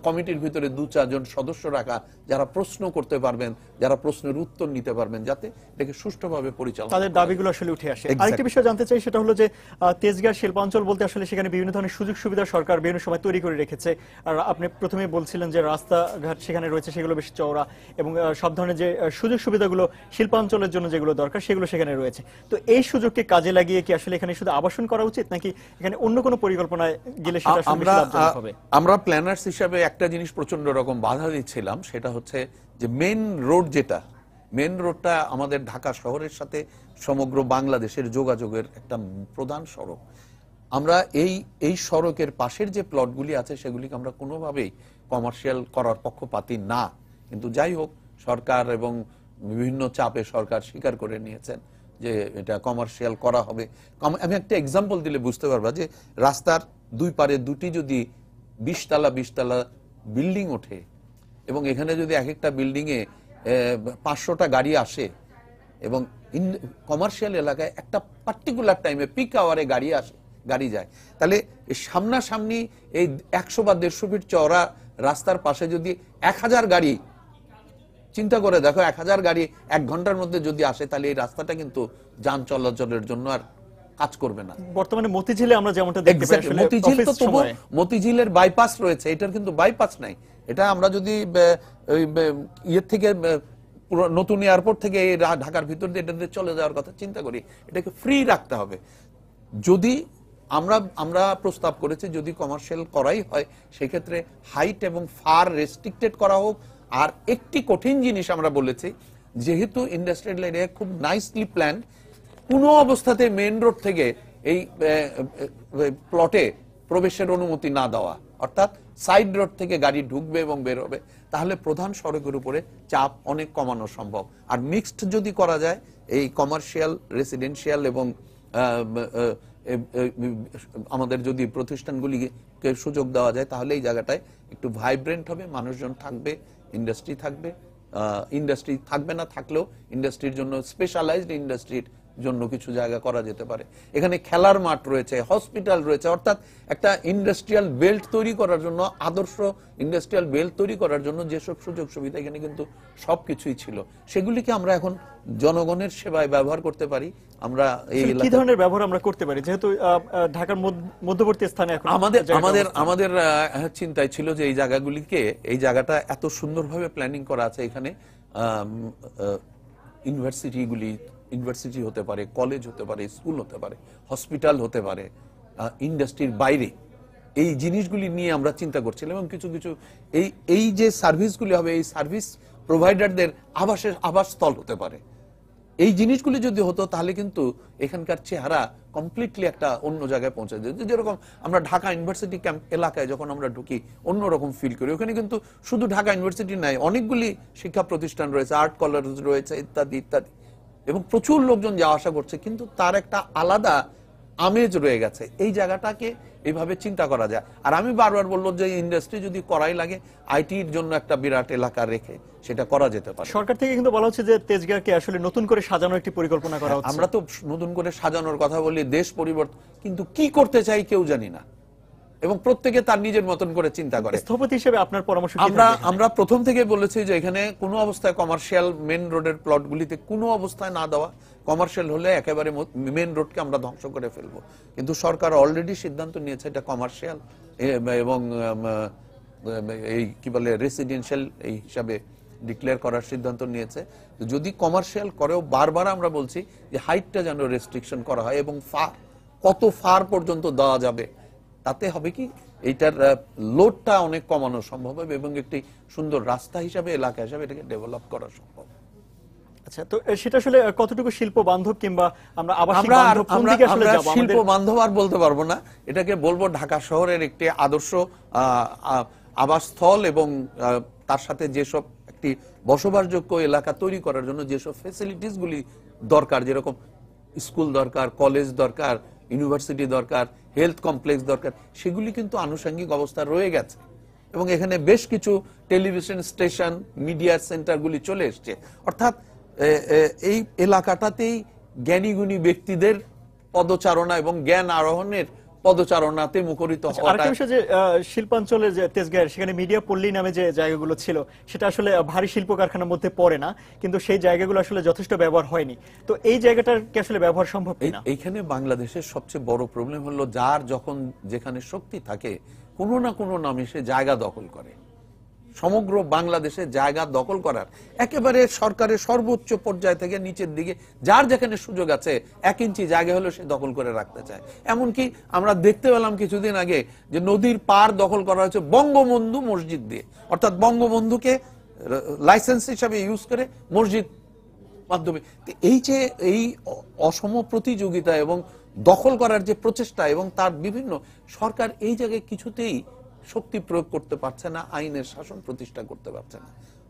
কমিটির ভিতরে 2-4 জন সদস্য রাখা, যারা প্রশ্ন করতে পারবেন, যারা প্রশ্নের উত্তর নিতে পারবেন, যাতে এটাকে সুষ্ঠুভাবে পরিচালনা তাদের দাবিগুলো আসলে উঠে আসে। আরেকটি বিষয় জানতে চাই, সেটা হলো যে তেজগাঁ শিল্পাঞ্চল বলতে আসলে সেখানে বিভিন্ন ধরনের সুযোগ সুবিধা সরকার বিভিন্ন সময় তৈরি করে রেখেছে। আর আপনি প্রথমেই বলছিলেন যে রাস্তাঘাট সেখানে রয়েছে সেগুলো বেশি চওড়া, এবং সব ধরনের যে সুযোগ সুবিধাগুলো শিল্পাঞ্চলের জন্য যেগুলো দরকার সেগুলো সেখানে রয়েছে। তো এই সুযোগকে কাজে লাগিয়ে কি আসলে এখানে শুধু আবাসন করা উচিত, নাকি এখানে অন্য কোনো পরিকল্পনায় গেলে সেটা লাভজনক হবে? আমরা প্ল্যানার্স হিসাবে একটা জিনিস প্রচন্ড রকম বাধা দিচ্ছিলাম, সেটা হচ্ছে যে মেন রোডটা আমাদের ঢাকা শহরের সাথে সমগ্র বাংলাদেশের যোগাযোগের একটা প্রধান সড়ক। আমরা এই সড়কের পাশের যে প্লটগুলি আছে সেগুলিকে আমরা কোনোভাবেই কমার্শিয়াল করার পক্ষপাতী না। কিন্তু যাই হোক, সরকার এবং বিভিন্ন চাপে সরকার স্বীকার করে নিয়েছেন যে এটা কমার্শিয়াল করা হবে। আমি একটা এক্সাম্পল দিলে বুঝতে পারবা যে রাস্তার দুই পারে দুটি যদি 20 তলা বিল্ডিং ওঠে, এবং এখানে যদি এক একটা বিল্ডিং এ 500টা গাড়ি আসে, এবং কমার্শিয়াল এলাকায় একটা পার্টিকুলার টাইমে পিক আওয়ারে গাড়ি যায়, তাহলে সামনাসামনি এই 100 বা 150 ফিট চওড়া রাস্তার পাশে যদি 1000 গাড়ি, চিন্তা করে দেখো 1000 গাড়ি 1 ঘন্টার মধ্যে যদি আসে, তাহলে এই রাস্তাটা কিন্তু যান চলাচলের জন্য আর কাজ করবে না। বর্তমানে মতিঝিলে আমরা যেমনটা দেখতে পাই, আসলে মতিঝিল তো অফিস তবু সময়ে মতিঝিলের বাইপাস রয়েছে, এটার কিন্তু বাইপাস নাই। এটা আমরা যদি ইয়ের থেকে পুরো নতুন এয়ারপোর্ট থেকে এই ঢাকার ভিতর দিয়ে এটাতে চলে যাওয়ার কথা চিন্তা করি, এটাকে ফ্রি রাখতে হবে। যদি আমরা প্রস্তাব করেছি যদি কমার্শিয়াল করাই হয়, সেক্ষেত্রে হাইট এবং ফার রেস্ট্রিক্টেড করা হোক। আর একটি কঠিন জিনিস আমরা বলেছি, যেহেতু ইন্ডাস্ট্রিয়াল এরিয়া খুব নাইসলি প্ল্যান, কোনো অবস্থাতে মেইন রোড থেকে এই প্লটে প্রবেশের অনুমতি না দেওয়া, অর্থাৎ সাইড রোড থেকে গাড়ি ঢুকবে এবং বের হবে, তাহলে প্রধান সড়কের উপরে চাপ অনেক কমানো সম্ভব। আর মিক্সড যদি করা যায়, এই কমার্শিয়াল, রেসিডেন্সিয়াল এবং আমাদের যদি প্রতিষ্ঠানগুলিকে সুযোগ দেওয়া যায়, তাহলে এই জায়গাটায় একটু ভাইব্রেন্ট হবে, মানুষজন থাকবে, ইন্ডাস্ট্রি থাকবে। ইন্ডাস্ট্রি থাকবে না, থাকলেও ইন্ডাস্ট্রির জন্য স্পেশালাইজড ইন্ডাস্ট্রির জন্য কিছু জায়গা করা যেতে পারে। এখানে খেলার মাঠ রয়েছে, হসপিটাল রয়েছে, অর্থাৎ একটা ইন্ডাস্ট্রিয়াল বেল্ট তৈরি করার জন্য, আদর্শ ইন্ডাস্ট্রিয়াল বেল্ট তৈরি করার জন্য যেসব সুযোগ সুবিধা এখানে কিন্তু সবকিছুই ছিল, সেগুলিকে আমরা এখন জনগণের সেবায় ব্যবহার করতে পারি। আমরা এই কি ধরনের ব্যবহার আমরা করতে পারি, যেহেতু ঢাকার মধ্যবর্তী স্থানে এখন আমাদের চিন্তায় ছিল যে এই জায়গাটা এত সুন্দরভাবে প্ল্যানিং করা আছে, এখানে ইউনিভার্সিটি হতে পারে, কলেজ হতে পারে, স্কুল হতে পারে, হসপিটাল হতে পারে, ইন্ডাস্ট্রির বাইরে এই জিনিসগুলি নিয়ে আমরা চিন্তা করছিলাম। এবং কিছু এই যে সার্ভিসগুলি হবে, এই সার্ভিস প্রোভাইডারদের আবাসস্থল হতে পারে। এই জিনিসগুলি যদি হতো, তাহলে কিন্তু এখানকার চেহারা কমপ্লিটলি একটা অন্য জায়গায় পৌঁছে যেত। যেরকম আমরা ঢাকা ইউনিভার্সিটি ক্যাম্প এলাকায় যখন আমরা ঢুকি, অন্যরকম ফিল করি। ওখানে কিন্তু শুধু ঢাকা ইউনিভার্সিটি নাই, অনেকগুলি শিক্ষা প্রতিষ্ঠান রয়েছে, আর্ট কলেজ রয়েছে, ইত্যাদি ইত্যাদি, এবং প্রচুর লোকজন যাওয়া আসা করছে, কিন্তু তার একটা আলাদা আমেজ রয়ে গেছে। এই জায়গাটাকে এইভাবে চিন্তা করা যায়। আর আমি বারবার বলবো যে ইন্ডাস্ট্রি যদি করাই লাগে, আইটির জন্য একটা বিরাট এলাকা রেখে সেটা করা যেতে পারে। সরকার থেকে কিন্তু বলা হচ্ছে যে তেজগাঁকে আসলে নতুন করে সাজানোর একটি পরিকল্পনা করা হচ্ছে। আমরা তো নতুন করে সাজানোর কথা বলি, দেশ পরিবর্তন, কিন্তু কি করতে চাই কেউ জানি না, এবং প্রত্যেকে তার নিজের মতন করে চিন্তা করে। স্থপতি হিসেবে আপনার পরামর্শ কি? আমরা প্রথম থেকে বলেছি যে এখানে কোনো অবস্থায় কমার্শিয়াল মেন রোডের প্লটগুলিতে কোনো অবস্থায় না দেওয়া। কমার্শিয়াল হলে একেবারে মেন রোডকে আমরা ধ্বংস করে ফেলবো, কিন্তু সরকার অলরেডি সিদ্ধান্ত নিয়েছে এটা কমার্শিয়াল এবং এই কি বলে রেসিডেন্সিয়াল এই হিসাবে ডিক্লেয়ার করার সিদ্ধান্ত নিয়েছে। যদি কমার্শিয়াল করেও বারবার আমরা বলছি যে হাইটটা যেন রেস্ট্রিকশন করা হয়, এবং কত ফার পর্যন্ত দেওয়া যাবে, তাতে হবে কি এইটার লোডটা অনেক কমানো সম্ভব হবে, এবং একটি সুন্দর রাস্তা হিসাবে, এলাকা হিসাবে এটাকে ডেভেলপ করা সম্ভব। আচ্ছা, তো সেটা আসলে কতটুকু শিল্প বান্ধব, কিংবা আমরা আবাসিক বান্ধব কোন দিকে আসলে যাব? শিল্প বান্ধব আর বলতে পারবো না, এটাকে বলবো ঢাকা শহরের একটি আদর্শ আবাসস্থল, এবং তার সাথে যেসব একটি বসবাসযোগ্য এলাকা তৈরি করার জন্য যেসব ফ্যাসিলিটিস গুলি দরকার, যেরকম স্কুল দরকার, কলেজ দরকার, ইউনিভার্সিটি দরকার, হেলথ কমপ্লেক্স দরকার, সেগুলি কিন্তু আনুষঙ্গিক অবস্থা রয়ে গেছে। এবং এখানে বেশ কিছু টেলিভিশন স্টেশন, মিডিয়া সেন্টারগুলি চলে এসছে। অর্থাৎ এই এলাকাটাতেই জ্ঞানীগুণী ব্যক্তিদের পদচারণা এবং জ্ঞান আরোহণের পদচারণাতে মুখরিত হওয়া। আরেকটা বিষয় যে শিল্পাঞ্চলের যে তেজগাঁয়ের, সেখানে মিডিয়া পল্লী নামে যে জায়গাগুলো ছিল, সেটা আসলে ভারী শিল্প কারখানার মধ্যে পড়ে না, কিন্তু সেই জায়গাগুলো আসলে যথেষ্ট ব্যবহার হয়নি। তো এই জায়গাটার কি আসলে ব্যবহার সম্ভব কিনা? এইখানে বাংলাদেশের সবচেয়ে বড় প্রবলেম হলো, যার যখন যেখানে শক্তি থাকে, কোনো না কোনো নামে সে জায়গা দখল করে। সমগ্র বাংলাদেশে জায়গা দখল করার একেবারে সরকারের সর্বোচ্চ পর্যায় থেকে নিচের দিকে যার যেখানে সুযোগ আছে, 1 ইঞ্চি জায়গা হলো সে দখল করে রাখতে চায়। এমনকি আমরা দেখতে পেলাম কিছুদিন আগে যে নদীর পার দখল করা হয়েছে বঙ্গবন্ধু মসজিদ দিয়ে, অর্থাৎ বঙ্গবন্ধুকে লাইসেন্স হিসাবে ইউজ করে মসজিদ মাধ্যমে। এই যে এই অসম প্রতিযোগিতা এবং দখল করার যে প্রচেষ্টা, এবং তার বিভিন্ন সরকার এই জায়গায় কিছুতেই শক্তি প্রয়োগ করতে পারছে না, আইনের শাসন প্রতিষ্ঠা করতে পারছে না।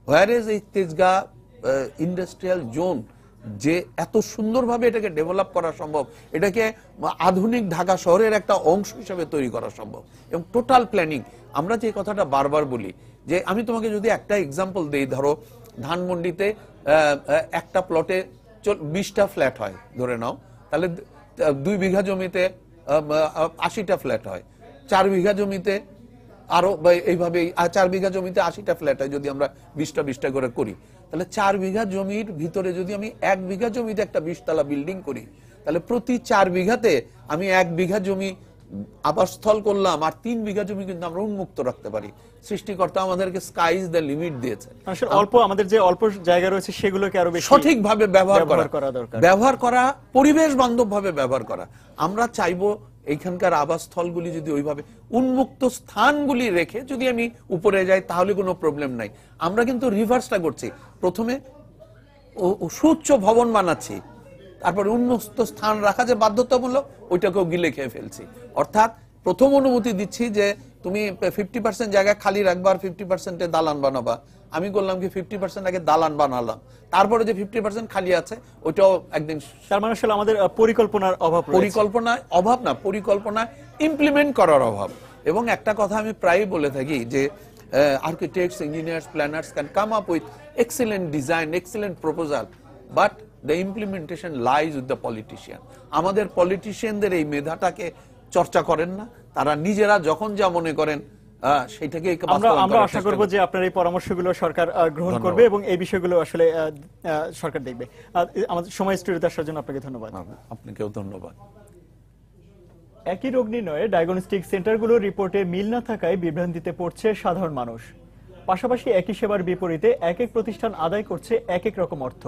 হোয়ারেজ এই তেজগাঁ ইন্ডাস্ট্রিয়াল জোন যে এত সুন্দরভাবে এটাকে ডেভেলপ করা সম্ভব, এটাকে আধুনিক ঢাকা শহরের একটা অংশ হিসেবে তৈরি করা সম্ভব, এবং টোটাল প্ল্যানিং। আমরা যে কথাটা বারবার বলি, যে আমি তোমাকে যদি একটা এক্সাম্পল দেই, ধরো ধানমন্ডিতে একটা প্লটে 20টা ফ্ল্যাট হয় ধরে নাও, তাহলে 2 বিঘা জমিতে 80টা ফ্ল্যাট হয়, 4 বিঘা জমিতে আরো এইভাবে 4 বিঘা জমিতে 80টা ফ্ল্যাট হয় যদি আমরা 20টা করে করি, তাহলে 4 বিঘা জমির ভিতরে যদি আমি 1 বিঘা জমিতে একটা 20তলা বিল্ডিং করি, তাহলে প্রতি 4 বিঘাতে আমি 1 বিঘা জমি আবাসস্থল করলাম, আর 3 বিঘা জমি কিন্তু আমরা উন্মুক্ত রাখতে পারি। সৃষ্টিকর্তা আমাদেরকে স্কাই ইজ দ্য লিমিট দিয়েছে। আসলে আমাদের যে অল্প জায়গা রয়েছে সেগুলোকে আরো বেশি সঠিকভাবে ব্যবহার করা দরকার, ব্যবহার করা, পরিবেশ বান্ধব ভাবে ব্যবহার করা। আমরা চাইবো এইখানকার আবাসস্থলগুলি যদি ওইভাবে উন্মুক্ত স্থানগুলি রেখে যদি আমি উপরে যাই তাহলে কোনো প্রবলেম নাই। আমরা কিন্তু রিভার্সটা করছি, প্রথমে সুউচ্চ ভবন বানাচ্ছি, তারপরে উন্মুক্ত স্থান রাখা যে বাধ্যতামূলক ওইটাকেও গিলে খেয়ে ফেলছি। অর্থাৎ প্রথম অনুমতি দিচ্ছি যে তুমি 50% জায়গা খালি রাখবা আর 50%-এ দালান বানাবা। আমি করলাম কি 50% আগে দালান বানালাম, তারপরে যে 50% খালি আছে ওইটাও একদিন। তার মানে আসলে আমাদের পরিকল্পনার অভাব, পরিকল্পনার অভাব না, পরিকল্পনা ইমপ্লিমেন্ট করার অভাব। এবং একটা কথা আমি প্রায়ই বলে থাকি যে architects, engineers, planners can come up with excellent design, excellent proposal, but the implementation lies with the politician. আমাদের পলিটিশিয়ানদের এই মেধাটাকে চর্চা করেন না, তারা নিজেরা যখন যা মনে করেন সেটাকে আমরা আশা করব যে আপনার এই পরামর্শগুলো সরকার গ্রহণ করবে এবং এই বিষয়গুলো আসলে সরকার দেখবে। আমাদের সময় স্টুডিওতে আসার জন্য আপনাকে ধন্যবাদ। আপনাকেও ধন্যবাদ। একই রোগ নির্ণয়ে ডায়াগনস্টিক সেন্টারগুলোর রিপোর্টে মিল না থাকায় বিভ্রান্তিতে পড়ছে সাধারণ মানুষ। পাশাপাশি একই সেবার বিপরীতে এক এক প্রতিষ্ঠান আদায় করছে এক এক রকম অর্থ।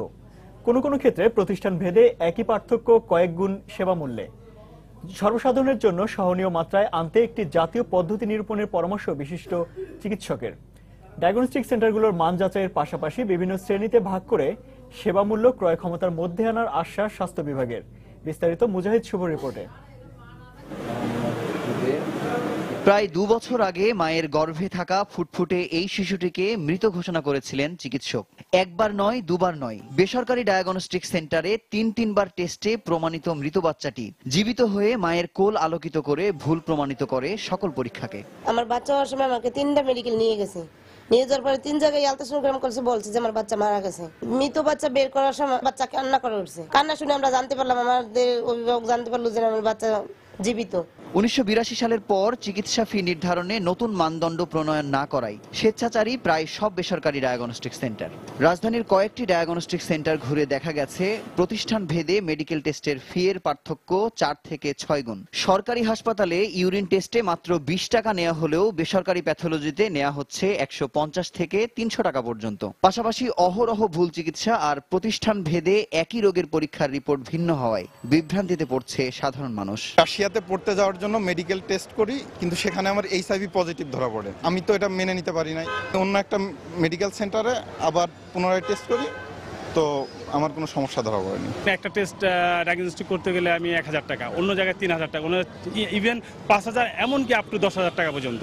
কোনো কোনো ক্ষেত্রে প্রতিষ্ঠান ভেদে একই পার্থক্য কয়েক গুণ সেবা মূল্যে। সর্বসাধারণের জন্য সহনীয় মাত্রায় আনতে একটি জাতীয় পদ্ধতি নিরূপণের পরামর্শ বিশিষ্ট চিকিৎসকের। ডায়াগনস্টিক সেন্টারগুলোর মান যাচাইয়ের পাশাপাশি বিভিন্ন শ্রেণীতে ভাগ করে সেবা মূল্য ক্রয় ক্ষমতার মধ্যে আনার আশ্বাস স্বাস্থ্য বিভাগের। বিস্তারিত মুজাহিদ শুভ রিপোর্টে। প্রায় 2 বছর আগে মায়ের গর্ভে থাকা ফুটফুটে এই শিশুটিকে মৃত ঘোষণা করেছিলেন চিকিৎসক। একবার নয়, দুবার নয়, বেসরকারি ডায়াগনস্টিক সেন্টারে 3বার টেস্টে প্রমাণিত মৃত বাচ্চাটি জীবিত হয়ে মায়ের কোল আলোকিত করে ভুল প্রমাণিত করে সকল পরীক্ষাকে। আমার বাচ্চা হওয়ার সময় আমাকে 3টা মেডিকেল নিয়ে গেছে, নিয়ে যাওয়ার পরে 3 জায়গায় আলট্রাসোনোগ্রাম করছে, বলছে যে আমার বাচ্চা মারা গেছে। মৃত বাচ্চা বের করার সময় বাচ্চা কান্না করে উঠছে। কান্না শুনে আমরা জানতে পারলাম, আমাদের অভিভাবক জানতে পারলো যে আমার বাচ্চা জীবিত। 1982 সালের পর চিকিৎসা ফি নির্ধারণে নতুন মানদণ্ড প্রণয়ন না করায় স্বেচ্ছাচারী প্রায় সব বেসরকারি ডায়াগনস্টিক সেন্টার। রাজধানীর কয়েকটি ডায়াগনস্টিক সেন্টার ঘুরে দেখা গেছে প্রতিষ্ঠান ভেদে মেডিকেল টেস্টের ফি এর পার্থক্য 4 থেকে 6 গুণ। সরকারি হাসপাতালে ইউরিন টেস্টে মাত্র 20 টাকা নেওয়া হলেও বেসরকারি প্যাথোলজিতে নেওয়া হচ্ছে 150 থেকে 300 টাকা পর্যন্ত। পাশাপাশি অহরহ ভুল চিকিৎসা আর প্রতিষ্ঠান ভেদে একই রোগের পরীক্ষার রিপোর্ট ভিন্ন হওয়ায় বিভ্রান্তিতে পড়ছে সাধারণ মানুষ। রাশিয়াতে পড়তে যাওয়ার জন্য মেডিকেল টেস্ট করি, কিন্তু সেখানে আমার এইচআইভি পজিটিভ ধরা পড়ে। আমি তো এটা মেনে নিতে পারি নাই। অন্য একটা মেডিকেল সেন্টারে আবার পুনরায় টেস্ট করি, তো আমার কোনো সমস্যা ধরা পড়েনি। একটা টেস্ট ডায়াগনস্টিক করতে গেলে আমি 1000 টাকা, অন্য জায়গায় 3000 টাকা, ইভেন 5000, এমনকি আপ টু 10,000 টাকা পর্যন্ত।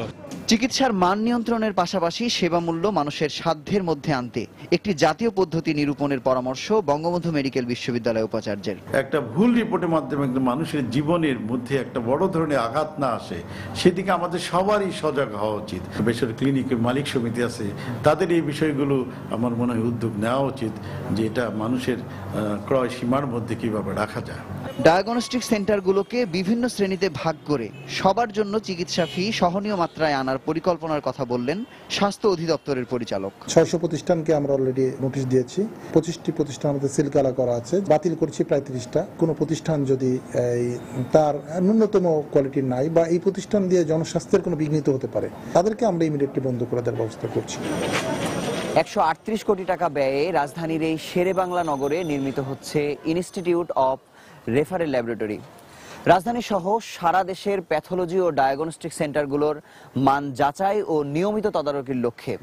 চিকিৎসার মান নিয়ন্ত্রণের পাশাপাশি সেবা মূল্য মানুষের সাধ্যের মধ্যে আনতে একটি জাতীয় পদ্ধতি নিরূপণের পরামর্শ বঙ্গবন্ধু মেডিকেল বিশ্ববিদ্যালয় উপাচার্যের। একটা ভুল রিপোর্টের মাধ্যমে মানুষের জীবনের মধ্যে একটা বড় ধরনের আঘাত না আসে, সেদিকে আমাদের সবারই সজাগ হওয়া উচিত। বেসরকারি ক্লিনিকের মালিক সমিতি আছে, তাদের এই বিষয়গুলো আমার মনে হয় উদ্যোগ নেওয়া উচিত, যে এটা মানুষের ক্রয় সীমার মধ্যে কিভাবে রাখা যায়। ডায়াগনস্টিক সেন্টারগুলোকে বিভিন্ন শ্রেণীতে ভাগ করে সবার জন্য চিকিৎসা ফি সহনীয় মাত্রায় আনার পরিকল্পনার কথা বললেন স্বাস্থ্য অধিদপ্তরের পরিচালক। 600 প্রতিষ্ঠানকে আমরা অলরেডি নোটিশ দিয়েছি। 25টি প্রতিষ্ঠান আমাদের সিলগালা করা আছে, বাতিল করছি প্রায় 30টা। কোনো প্রতিষ্ঠান যদি তার ন্যূনতম কোয়ালিটি নাই বা এই প্রতিষ্ঠান দিয়ে জনস্বাস্থ্যের কোনো বিঘ্নিত হতে পারে, তাদেরকে আমরা ইমিডিয়েটলি বন্ধ করে দেওয়ার ব্যবস্থা করছি। 138 কোটি টাকা ব্যয়ে রাজধানীর এই শেরেবাংলা নগরে নির্মিত হচ্ছে ইনস্টিটিউট অব রেফারেল ল্যাবরেটরি। রাজধানী সহ সারা দেশের প্যাথোলজি ও ডায়াগনস্টিক সেন্টারগুলোর মান যাচাই ও নিয়মিত তদারকির লক্ষ্যে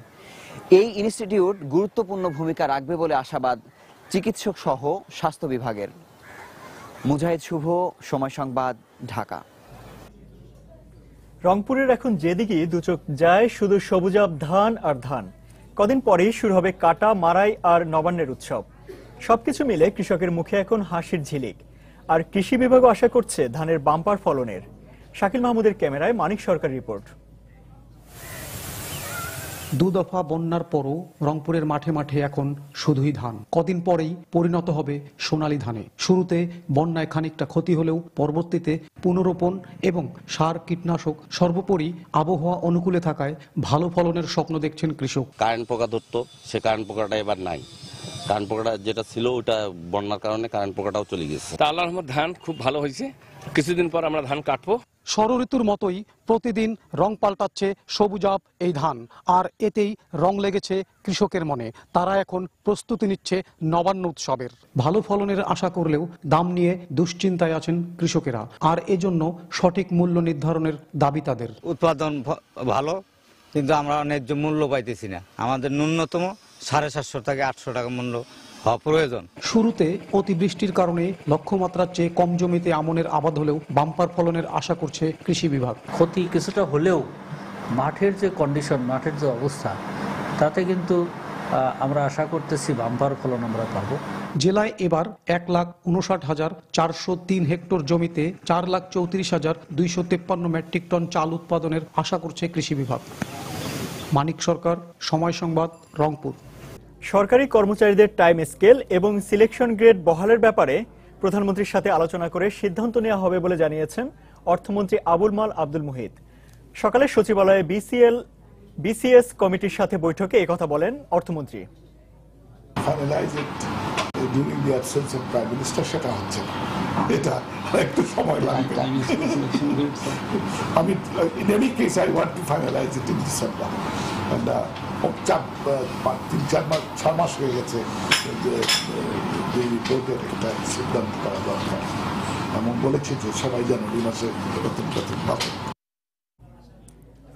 এই ইনস্টিটিউট গুরুত্বপূর্ণ ভূমিকা রাখবে বলে আশাবাদ চিকিৎসক সহ স্বাস্থ্য বিভাগের। মুজাহিদ শুভ, সময় সংবাদ, ঢাকা। রংপুরের এখন যেদিকে দুচোখ যায় শুধু সবুজাব ধান আর ধান। কদিন পরেই শুরু হবে কাটা, মারাই আর নবান্নের উৎসব। সবকিছু মিলে কৃষকের মুখে এখন হাসির ঝিলিক। আর কৃষি বিভাগও আশা করছে ধানের বাম্পার ফলনের। শাকিল মাহমুদের ক্যামেরায় মানিক সরকার রিপোর্ট। দুদফা বন্যার পরও রংপুরের মাঠে মাঠে এখন শুধুই ধান। কদিন পরেই পরিণত হবে সোনালী ধানে। শুরুতে বন্যায় খানিকটা ক্ষতি হলেও পরবর্তীতে পুনরোপণ এবং সার, কীটনাশক, সর্বোপরি আবহাওয়া অনুকূলে থাকায় ভালো ফলনের স্বপ্ন দেখছেন কৃষক। কারেন্ট পোকা ধরতো, সে কারেন্ট পোকাটা এবার নাই। কারেন্ট পোকাটা যেটা ছিল ওটা বন্যার কারণে কারেন্ট পোকাটাও চলে গেছে। তা আল্লাহর রহমতে ধান খুব ভালো হয়েছে। কিছুদিন পর আমরা ধান কাটবো। ষড়ঋতুর মতোই প্রতিদিন রং পাল্টাচ্ছে সবুজাব এই ধান, আর এতেই রং লেগেছে কৃষকের মনে। তারা এখন প্রস্তুতি নিচ্ছে নবান্ন উৎসবের। ভালো ফলনের আশা করলেও দাম নিয়ে দুশ্চিন্তায় আছেন কৃষকেরা, আর এজন্য সঠিক মূল্য নির্ধারণের দাবি তাদের। উৎপাদন ভালো, কিন্তু আমরা ন্যায্য মূল্য পাইতেছি না। আমাদের ন্যূনতম 750 থেকে 800 টাকা মূল্য হওয়া প্রয়োজন। শুরুতে অতিবৃষ্টির কারণে লক্ষ্যমাত্রার চেয়ে কম জমিতে আমনের আবাদ হলেও বাম্পার ফলনের আশা করছে কৃষি বিভাগ। ক্ষতি কিছুটা হলেও মাঠের যে কন্ডিশন, মাঠের যে অবস্থা, তাতে কিন্তু আমরা আশা করতেছি বাম্পার ফলন আমরা পাবো। জেলায় এবার 1,59,403 হেক্টর জমিতে 4,34,253 মেট্রিক টন চাল উৎপাদনের আশা করছে কৃষি বিভাগ। মানিক সরকার, সময় সংবাদ, রংপুর। সরকারি কর্মচারীদের টাইম স্কেল এবং সিলেকশন গ্রেড বহালের ব্যাপারে প্রধানমন্ত্রীর সাথে আলোচনা করে সিদ্ধান্ত নেওয়া হবে বলে জানিয়েছেন অর্থমন্ত্রী আবুল মাল আব্দুল মুহিত। সকালে সচিবালয়ে বিসিএস কমিটির সাথে বৈঠকে একথা বলেন অর্থমন্ত্রী। সেটা হচ্ছে না, এটা একটু সময় লাগবে। আমি in any case I want to finalize it in December. And 3-4 মাস হয়ে গেছে যে বোর্ডের একটা সিদ্ধান্ত করা দরকার, এমন বলেছি যে সবাই যেন 2 মাসে বেতন পাবে।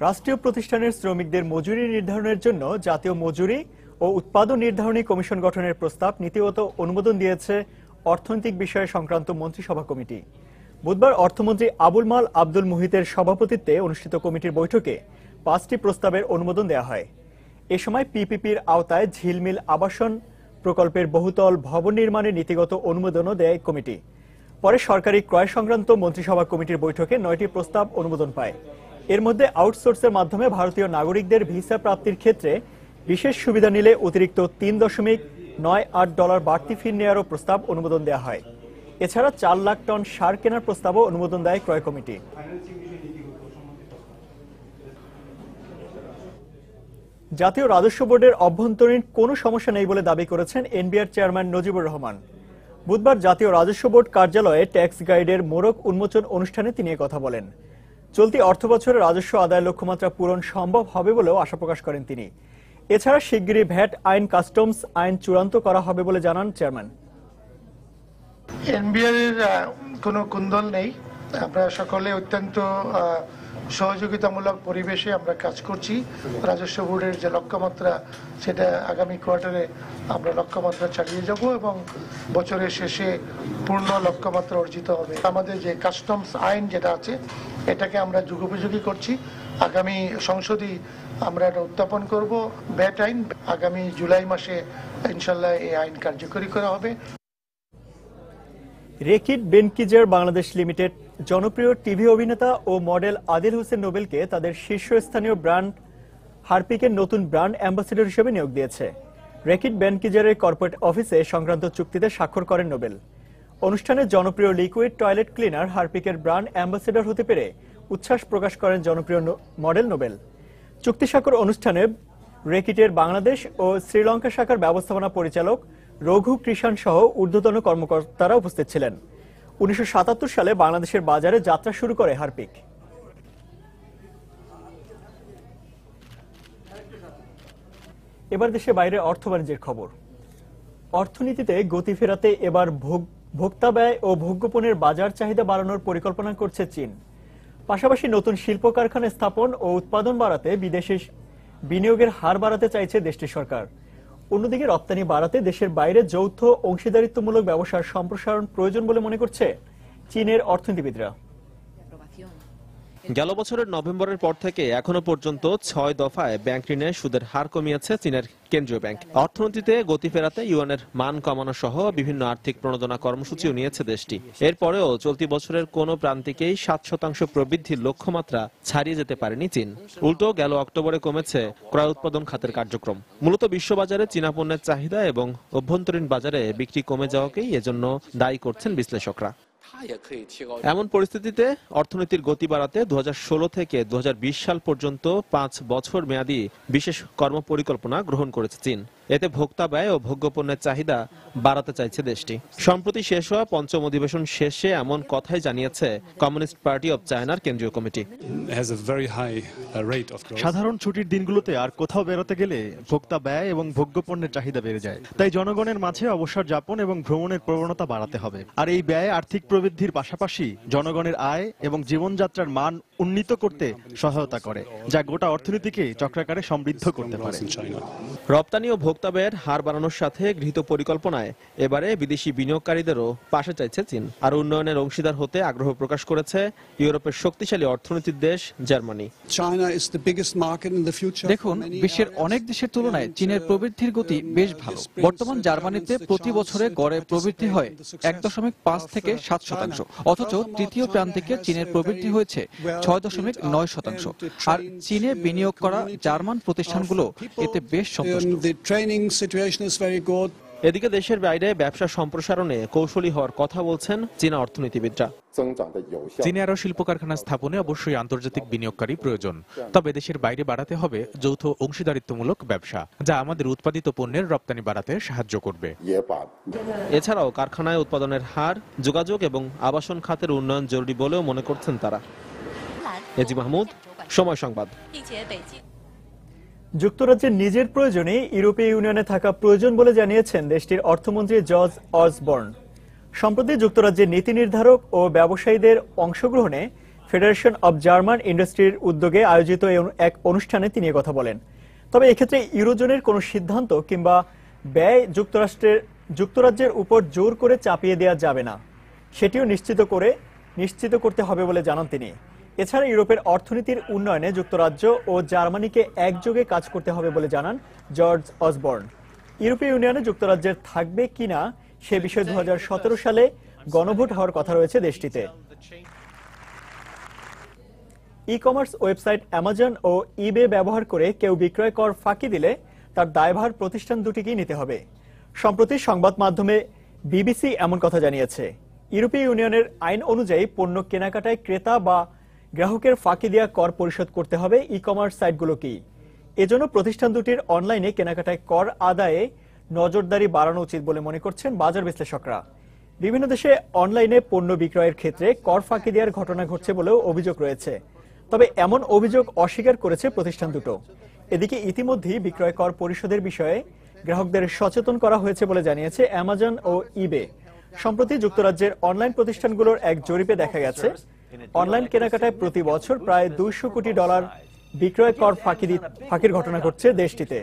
রাষ্ট্রীয় প্রতিষ্ঠানের শ্রমিকদের মজুরি নির্ধারণের জন্য জাতীয় মজুরি ও উৎপাদন নির্ধারণী কমিশন গঠনের প্রস্তাব নীতিগত অনুমোদন দিয়েছে অর্থনৈতিক বিষয় সংক্রান্ত মন্ত্রিসভা কমিটি। বুধবার অর্থমন্ত্রী আবুল মাল আব্দুল মুহিতের সভাপতিত্বে অনুষ্ঠিত কমিটির বৈঠকে 5টি প্রস্তাবের অনুমোদন দেওয়া হয়। এ সময় পিপিপির আওতায় ঝিলমিল আবাসন প্রকল্পের বহুতল ভবন নির্মাণের নীতিগত অনুমোদনও দেয় কমিটি। পরে সরকারি ক্রয় সংক্রান্ত মন্ত্রিসভা কমিটির বৈঠকে 9টি প্রস্তাব অনুমোদন পায়। এর মধ্যে আউটসোর্সের মাধ্যমে ভারতীয় নাগরিকদের ভিসা প্রাপ্তির ক্ষেত্রে বিশেষ সুবিধা নিলে অতিরিক্ত $3.98 বাড়তি ফি নেওয়ারও প্রস্তাব অনুমোদন দেওয়া হয়। এছাড়া 4 লাখ টন সার কেনার প্রস্তাবও অনুমোদন দেয় ক্রয় কমিটি। জাতীয় রাজস্ব বোর্ডের অভ্যন্তরীণ কোনো সমস্যা নেই বলে দাবি করেছেন এনবিআর চেয়ারম্যান নজিবুর রহমান। বুধবার জাতীয় রাজস্ব বোর্ড কার্যালয়ে ট্যাক্স গাইডের মোড়ক উন্মোচন অনুষ্ঠানে তিনি কথা বলেন। চলতি অর্থবছরে রাজস্ব আদায়ের লক্ষ্যমাত্রা পূরণ সম্ভব হবে বলেও আশা প্রকাশ করেন তিনি। এছাড়া শিগগিরই ভ্যাট আইন, কাস্টমস আইন চূড়ান্ত করা হবে বলে জানান চেয়ারম্যান। এনবিআর এর কোনো কুন্দল নেই, আমরা সকলে অত্যন্ত সহযোগিতামূলক পরিবেশে আমরা কাজ করছি। রাজস্ব বোর্ডের যে লক্ষ্যমাত্রা, সেটা আগামী কোয়ার্টারে আমরা লক্ষ্যমাত্রা চালিয়ে যাব এবং বছরের শেষে পূর্ণ লক্ষ্যমাত্রা অর্জিত হবে। আমাদের যে কাস্টমস আইন যেটা আছে, এটাকে আমরা যুগোপযোগী করছি। আগামী সংসদে আমরা এটা উত্থাপন করব। ভ্যাট আইন আগামী জুলাই মাসে ইনশাল্লাহ এই আইন কার্যকরী করা হবে। রেকিট বেনকিজার বাংলাদেশ লিমিটেড জনপ্রিয় টিভি অভিনেতা ও মডেল আদিল হোসেন নোবেলকে তাদের শীর্ষস্থানীয় ব্র্যান্ড হারপিকের নতুন ব্র্যান্ড অ্যাম্বাসেডর হিসেবে নিয়োগ দিয়েছে। রেকিট বেনকিজারের কর্পোরেট অফিসে সংক্রান্ত চুক্তিতে স্বাক্ষর করেন নোবেল। অনুষ্ঠানে জনপ্রিয় লিকুইড টয়লেট ক্লিনার হারপিকের ব্র্যান্ড অ্যাম্বাসেডর হতে পেরে উচ্ছ্বাস প্রকাশ করেন জনপ্রিয় মডেল নোবেল। চুক্তি স্বাক্ষর অনুষ্ঠানে রেকিটের বাংলাদেশ ও শ্রীলঙ্কা শাখার ব্যবস্থাপনা পরিচালক রঘু কৃষাণ সহ ঊর্ধ্বতন কর্মকর্তারা উপস্থিত ছিলেন। 1977 সালে বাংলাদেশের বাজারে যাত্রা শুরু করে হারপিক। এবার দেশে বাইরে অর্থ বাণিজ্যের খবর। অর্থনীতিতে গতি ফেরাতে এবার ভোক্তা ব্যয় ও ভোগ্যপণ্যের বাজার চাহিদা বাড়ানোর পরিকল্পনা করছে চীন। পাশাপাশি নতুন শিল্প কারখানা স্থাপন ও উৎপাদন বাড়াতে বিদেশি বিনিয়োগের হার বাড়াতে চাইছে দেশটির সরকার। অন্যদিকে রপ্তানি বাড়াতে দেশের বাইরে যৌথ অংশীদারিত্বমূলক ব্যবসার সম্প্রসারণ প্রয়োজন বলে মনে করছে চীনের অর্থনীতিবিদরা। গেল বছরের নভেম্বরের পর থেকে এখনো পর্যন্ত ৬ দফায় ব্যাংক ঋণের সুদের হার কমিয়েছে চীনের কেন্দ্রীয় ব্যাংক। অর্থনীতিতে গতি ফেরাতে ইউয়ানের মান কমানো সহ বিভিন্ন আর্থিক প্রণোদনা কর্মসূচিও নিয়েছে দেশটি। এরপরেও চলতি বছরের কোনো প্রান্তিকেই ৭% প্রবৃদ্ধির লক্ষ্যমাত্রা ছাড়িয়ে যেতে পারেনি চীন। উল্টো গেল অক্টোবরে কমেছে ক্রয় উৎপাদন খাতের কার্যক্রম। মূলত বিশ্ববাজারে চীনা পণ্যের চাহিদা এবং অভ্যন্তরীণ বাজারে বিক্রি কমে যাওয়াকেই এজন্য দায়ী করছেন বিশ্লেষকরা। এমন পরিস্থিতিতে অর্থনীতির গতি বাড়াতে ২০১৬ থেকে ২০২০ সাল পর্যন্ত ৫ বছর মেয়াদী বিশেষ কর্মপরিকল্পনা গ্রহণ করেছে চীন। এতে ভোক্তা ব্যয় ও ভোগ্যপণ্যের চাহিদা বাড়াতে চাইছে দেশটি। সম্প্রতি শেষ হওয়া পঞ্চম অধিবেশন শেষে এমন কথাই জানিয়েছে কমিউনিস্ট পার্টি অব চায়নার কেন্দ্রীয় কমিটি। সাধারণ ছুটির দিনগুলোতে আর কোথাও বেরোতে গেলে ভোক্তা ব্যয় এবং ভোগ্যপণ্যের চাহিদা বেড়ে যায়। তাই জনগণের মাঝে অবসর যাপন এবং ভ্রমণের প্রবণতা বাড়াতে হবে। আর এই ব্যয় আর্থিক প্রবৃদ্ধির পাশাপাশি জনগণের আয় এবং জীবনযাত্রার মান উন্নীত করতে সহায়তা করে, যা গোটা অর্থনীতিকে চক্রাকারে সমৃদ্ধ করতে পারে। রপ্তানি ও ভোক্তা ব্যয়ের হার বাড়ানোর সাথে গৃহীত পরিকল্পনায় এবারে বিদেশি বিনিয়োগকারীদেরও পাশে চাইছে চীন। আর উন্নয়নের অংশীদার হতে আগ্রহ প্রকাশ করেছে ইউরোপের শক্তিশালী অর্থনীতির দেশ জার্মানি। দেখুন, বিশ্বের অনেক দেশের তুলনায় চীনের প্রবৃদ্ধির গতি বেশ ভালো। বর্তমান জার্মানিতে প্রতি বছরে গড়ে প্রবৃদ্ধি হয় ১.৫ থেকে ৭%, অথচ তৃতীয় প্রান্তিকে চীনের প্রবৃদ্ধি হয়েছে ৬.৯%। আর চীনে বিনিয়োগ করা জার্মান প্রতিষ্ঠানগুলো এতে বেশ সন্তুষ্ট। এদিকে দেশের বাইরে ব্যবসা সম্প্রসারণে কৌশলী হওয়ার কথা বলছেন চীনা অর্থনীতিবিদরা। চীনে আরো শিল্প কারখানা স্থাপনে অবশ্যই আন্তর্জাতিক বিনিয়োগকারী প্রয়োজন, তবে দেশের বাইরে বাড়াতে হবে যৌথ অংশীদারিত্বমূলক ব্যবসা, যা আমাদের উৎপাদিত পণ্যের রপ্তানি বাড়াতে সাহায্য করবে। এছাড়াও কারখানায় উৎপাদনের হার, যোগাযোগ এবং আবাসন খাতের উন্নয়ন জরুরি বলেও মনে করছেন তারা। এজি মাহমুদ, সময় সংবাদ। যুক্তরাজ্যের নিজের প্রয়োজনে ইউরোপীয় ইউনিয়নে থাকা প্রয়োজন বলে জানিয়েছেন দেশটির অর্থমন্ত্রী জর্জ অসবর্ন। সম্প্রতি যুক্তরাজ্যের নীতি নির্ধারক ও ব্যবসায়ীদের অংশগ্রহণে ফেডারেশন অব জার্মান ইন্ডাস্ট্রির উদ্যোগে আয়োজিত এক অনুষ্ঠানে তিনি কথা বলেন। তবে এক্ষেত্রে ইউরোজোনের কোনো সিদ্ধান্ত কিংবা ব্যয় যুক্তরাজ্যের উপর জোর করে চাপিয়ে দেওয়া যাবে না, সেটিও নিশ্চিত করতে হবে বলে জানান তিনি। এছাড়া ইউরোপের অর্থনীতির উন্নয়নে যুক্তরাজ্য ও জার্মানিকে একযোগে কাজ করতে হবে বলে জানান জর্জ অসবর্ন। ইউরোপীয় ইউনিয়নে যুক্তরাজ্যের থাকবে কিনা সে বিষয়ে ২০১৭ সালে গণভোট হওয়ার কথা রয়েছে দেশটিতে। ই কমার্স ওয়েবসাইট অ্যামাজন ও ইবে ব্যবহার করে কেউ বিক্রয় কর ফাঁকি দিলে তার দায়ভার প্রতিষ্ঠান দুটিকেই নিতে হবে। সম্প্রতি সংবাদ মাধ্যমে বিবিসি এমন কথা জানিয়েছে। ইউরোপীয় ইউনিয়নের আইন অনুযায়ী পণ্য কেনাকাটায় ক্রেতা বা গ্রাহকের ফাঁকি দেওয়া কর পরিশোধ করতে হবে ই কমার্স সাইটগুলোকেই। এজন্য প্রতিষ্ঠান দুটির অনলাইনে কেনাকাটায় কর আদায়ে নজরদারি বাড়ানো উচিত বলে মনে করছেন বাজার বিশ্লেষকরা। বিভিন্ন দেশে অনলাইনে পণ্য বিক্রয়ের ক্ষেত্রে কর ফাঁকি দেওয়ার ঘটনা ঘটছে বলেও অভিযোগ রয়েছে। তবে এমন অভিযোগ অস্বীকার করেছে প্রতিষ্ঠান দুটো। এদিকে ইতিমধ্যেই বিক্রয় কর পরিশোধের বিষয়ে গ্রাহকদের সচেতন করা হয়েছে বলে জানিয়েছে অ্যামাজন ও ইবে। সম্প্রতি যুক্তরাজ্যের অনলাইন প্রতিষ্ঠানগুলোর এক জরিপে দেখা গেছে অনলাইন কেনাকাটায় প্রতি বছর প্রায় $200 কোটি বিক্রয় কর ফাঁকির ঘটনা ঘটছে দেশটিতে।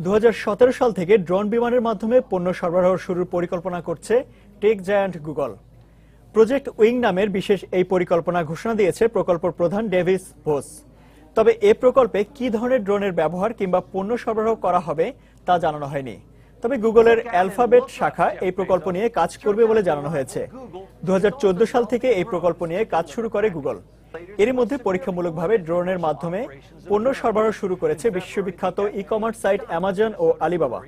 2017 সাল থেকে ড্রোন বিমানের মাধ্যমে পণ্য সরবরাহ শুরুর পরিকল্পনা করছে tech giant Google. Project wing নামের বিশেষ এই পরিকল্পনা ঘোষণা দিয়েছে প্রকল্প প্রধান ডেভিস ভোস। তবে এ প্রকল্পে কি ধরনের ড্রোনের ব্যবহার কিংবা পণ্য সরবরাহ করা হবে তা জানানো হয়নি। তবে গুগলের অ্যালফাবেট শাখা এই প্রকল্প নিয়ে কাজ করবে বলে জানানো হয়েছে। 2014 সাল থেকে এই প্রকল্প নিয়ে কাজ শুরু করে গুগল। এরই মধ্যে পরীক্ষামূলকভাবে ড্রোনের মাধ্যমে পণ্য সরবরাহ শুরু করেছে বিশ্ববিখ্যাত ই কমার্স সাইট অ্যামাজন ও আলিবাবা।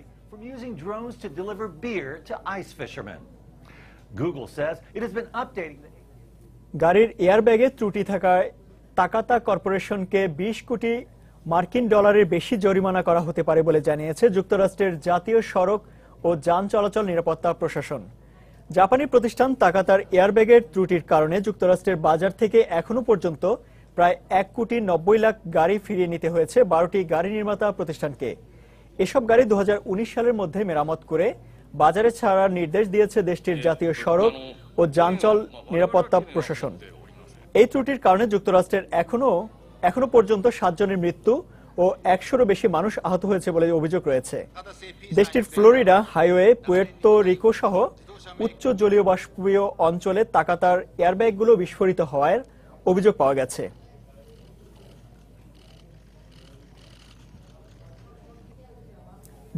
গাড়ির এয়ারব্যাগে ত্রুটি থাকায় তাকাতা কর্পোরেশনকে 20 কোটি মার্কিন ডলারের বেশি জরিমানা করা হতে পারে বলে জানিয়েছে যুক্তরাষ্ট্রের জাতীয় সড়ক ও যান চলাচল নিরাপত্তা প্রশাসন। জাপানি প্রতিষ্ঠান তাকাতার এয়ারব্যাগের ত্রুটির কারণে যুক্তরাষ্ট্রের বাজার থেকে এখনো পর্যন্ত প্রায় 1,90,00,000 গাড়ি ফিরিয়ে নিতে হয়েছে 12টি গাড়ি নির্মাতা প্রতিষ্ঠানকে। এসব গাড়ি 2019 সালের মধ্যে মেরামত করে বাজারে ছাড়ার নির্দেশ দিয়েছে দেশটির জাতীয় সড়ক ও যানচল নিরাপত্তা প্রশাসন। এই ত্রুটির কারণে যুক্তরাষ্ট্রের এখনো পর্যন্ত 7 জনের মৃত্যু ও 100-রও বেশি মানুষ আহত হয়েছে বলে অভিযোগ রয়েছে। দেশটির ফ্লোরিডা, হাইওয়ে, পুয়ের্তো রিকো সহ উচ্চ জলীয় বাষ্পীয় অঞ্চলে তাকাতার এয়ারব্যাগগুলো বিস্ফোরিত হওয়ার অভিযোগ পাওয়া গেছে।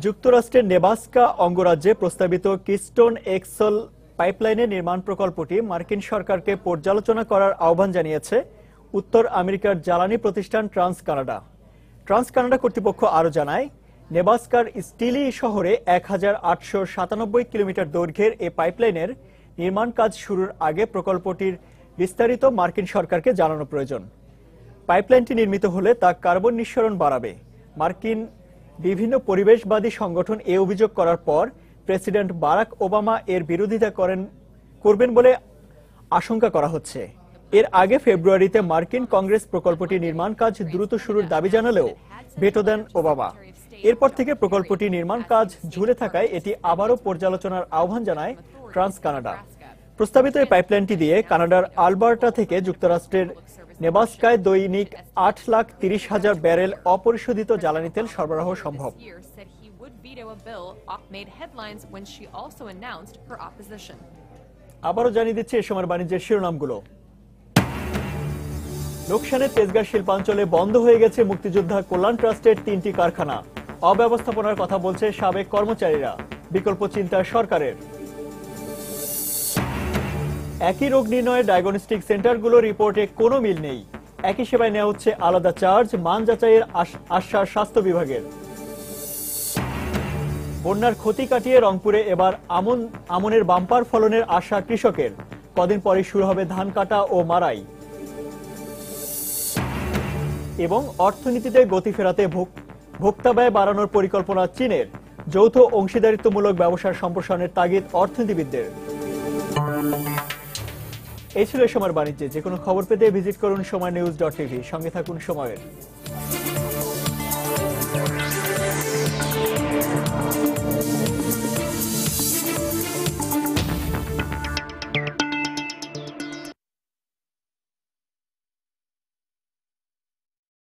যুক্তরাষ্ট্রের নেব্রাস্কা অঙ্গরাজ্যে প্রস্তাবিত কিস্টোন এক্সেল পাইপলাইনের নির্মাণ প্রকল্পটি মার্কিন সরকারকে পর্যালোচনা করার আহ্বান জানিয়েছে উত্তর আমেরিকার জ্বালানি প্রতিষ্ঠান ট্রান্স কানাডা কর্তৃপক্ষ আরও জানায়, নেব্রাস্কার স্টিলি শহরে 1897 কিলোমিটার দৈর্ঘ্যের এই পাইপলাইনের নির্মাণ কাজ শুরুর আগে প্রকল্পটির বিস্তারিত মার্কিন সরকারকে জানানো প্রয়োজন। পাইপলাইনটি নির্মিত হলে তা কার্বন নিঃসরণ বাড়াবে। মার্কিন বিভিন্ন পরিবেশবাদী সংগঠন এ অভিযোগ করার পর প্রেসিডেন্ট বারাক ওবামা এর বিরোধিতা করবেন বলে আশঙ্কা করা হচ্ছে। এর আগে ফেব্রুয়ারিতে মার্কিন কংগ্রেস প্রকল্পটি নির্মাণ কাজ দ্রুত শুরুর দাবি জানালেও ভেটো দেন ওবামা। এরপর থেকে প্রকল্পটি নির্মাণ কাজ ঝুলে থাকায় এটি আবারও পর্যালোচনার আহ্বান জানায় ট্রান্স কানাডা। প্রস্তাবিত এই পাইপলাইনটি দিয়ে কানাডার আলবার্টা থেকে যুক্তরাষ্ট্রের নেব্রাস্কায় দৈনিক 8,30,000 ব্যারেল অপরিশোধিত জ্বালানি তেল সরবরাহ সম্ভব। আবারও জানিয়ে দিচ্ছে এ সময়ের বাণিজ্যের শিরোনামগুলো। লোকসানে তেজগাঁ শিল্পাঞ্চলে বন্ধ হয়ে গেছে মুক্তিযোদ্ধা কল্যাণ ট্রাস্টের 3টি কারখানা। অব্যবস্থাপনার কথা বলছে সাবেক কর্মচারীরা, বিকল্প চিন্তা সরকারের। একই রোগ নির্ণয়ের ডায়াগনস্টিক সেন্টারগুলো রিপোর্টে কোনো মিল নেই। একই সেবায় নেওয়া হচ্ছে আলাদা চার্জ, মান যাচাইয়ের আশ্বাস স্বাস্থ্য বিভাগের। বন্যার ক্ষতি কাটিয়ে রংপুরে এবার আমনের বাম্পার ফলনের আশা কৃষকের। কদিন পরে শুরু হবে ধান কাটা ও মারাই। এবং অর্থনীতিতে গতি ফেরাতে ভোক্তা ব্যয় বাড়ানোর পরিকল্পনা চীনের। যৌথ অংশীদারিত্বমূলক ব্যবসার সম্প্রসারণের তাগিদ অর্থনীতিবিদদের। এই ছিল সময়ের বাণিজ্যে। যে কোনো খবর পেতে ভিজিট করুন সময়নিউজ.tv। সঙ্গে থাকুন সময়ের।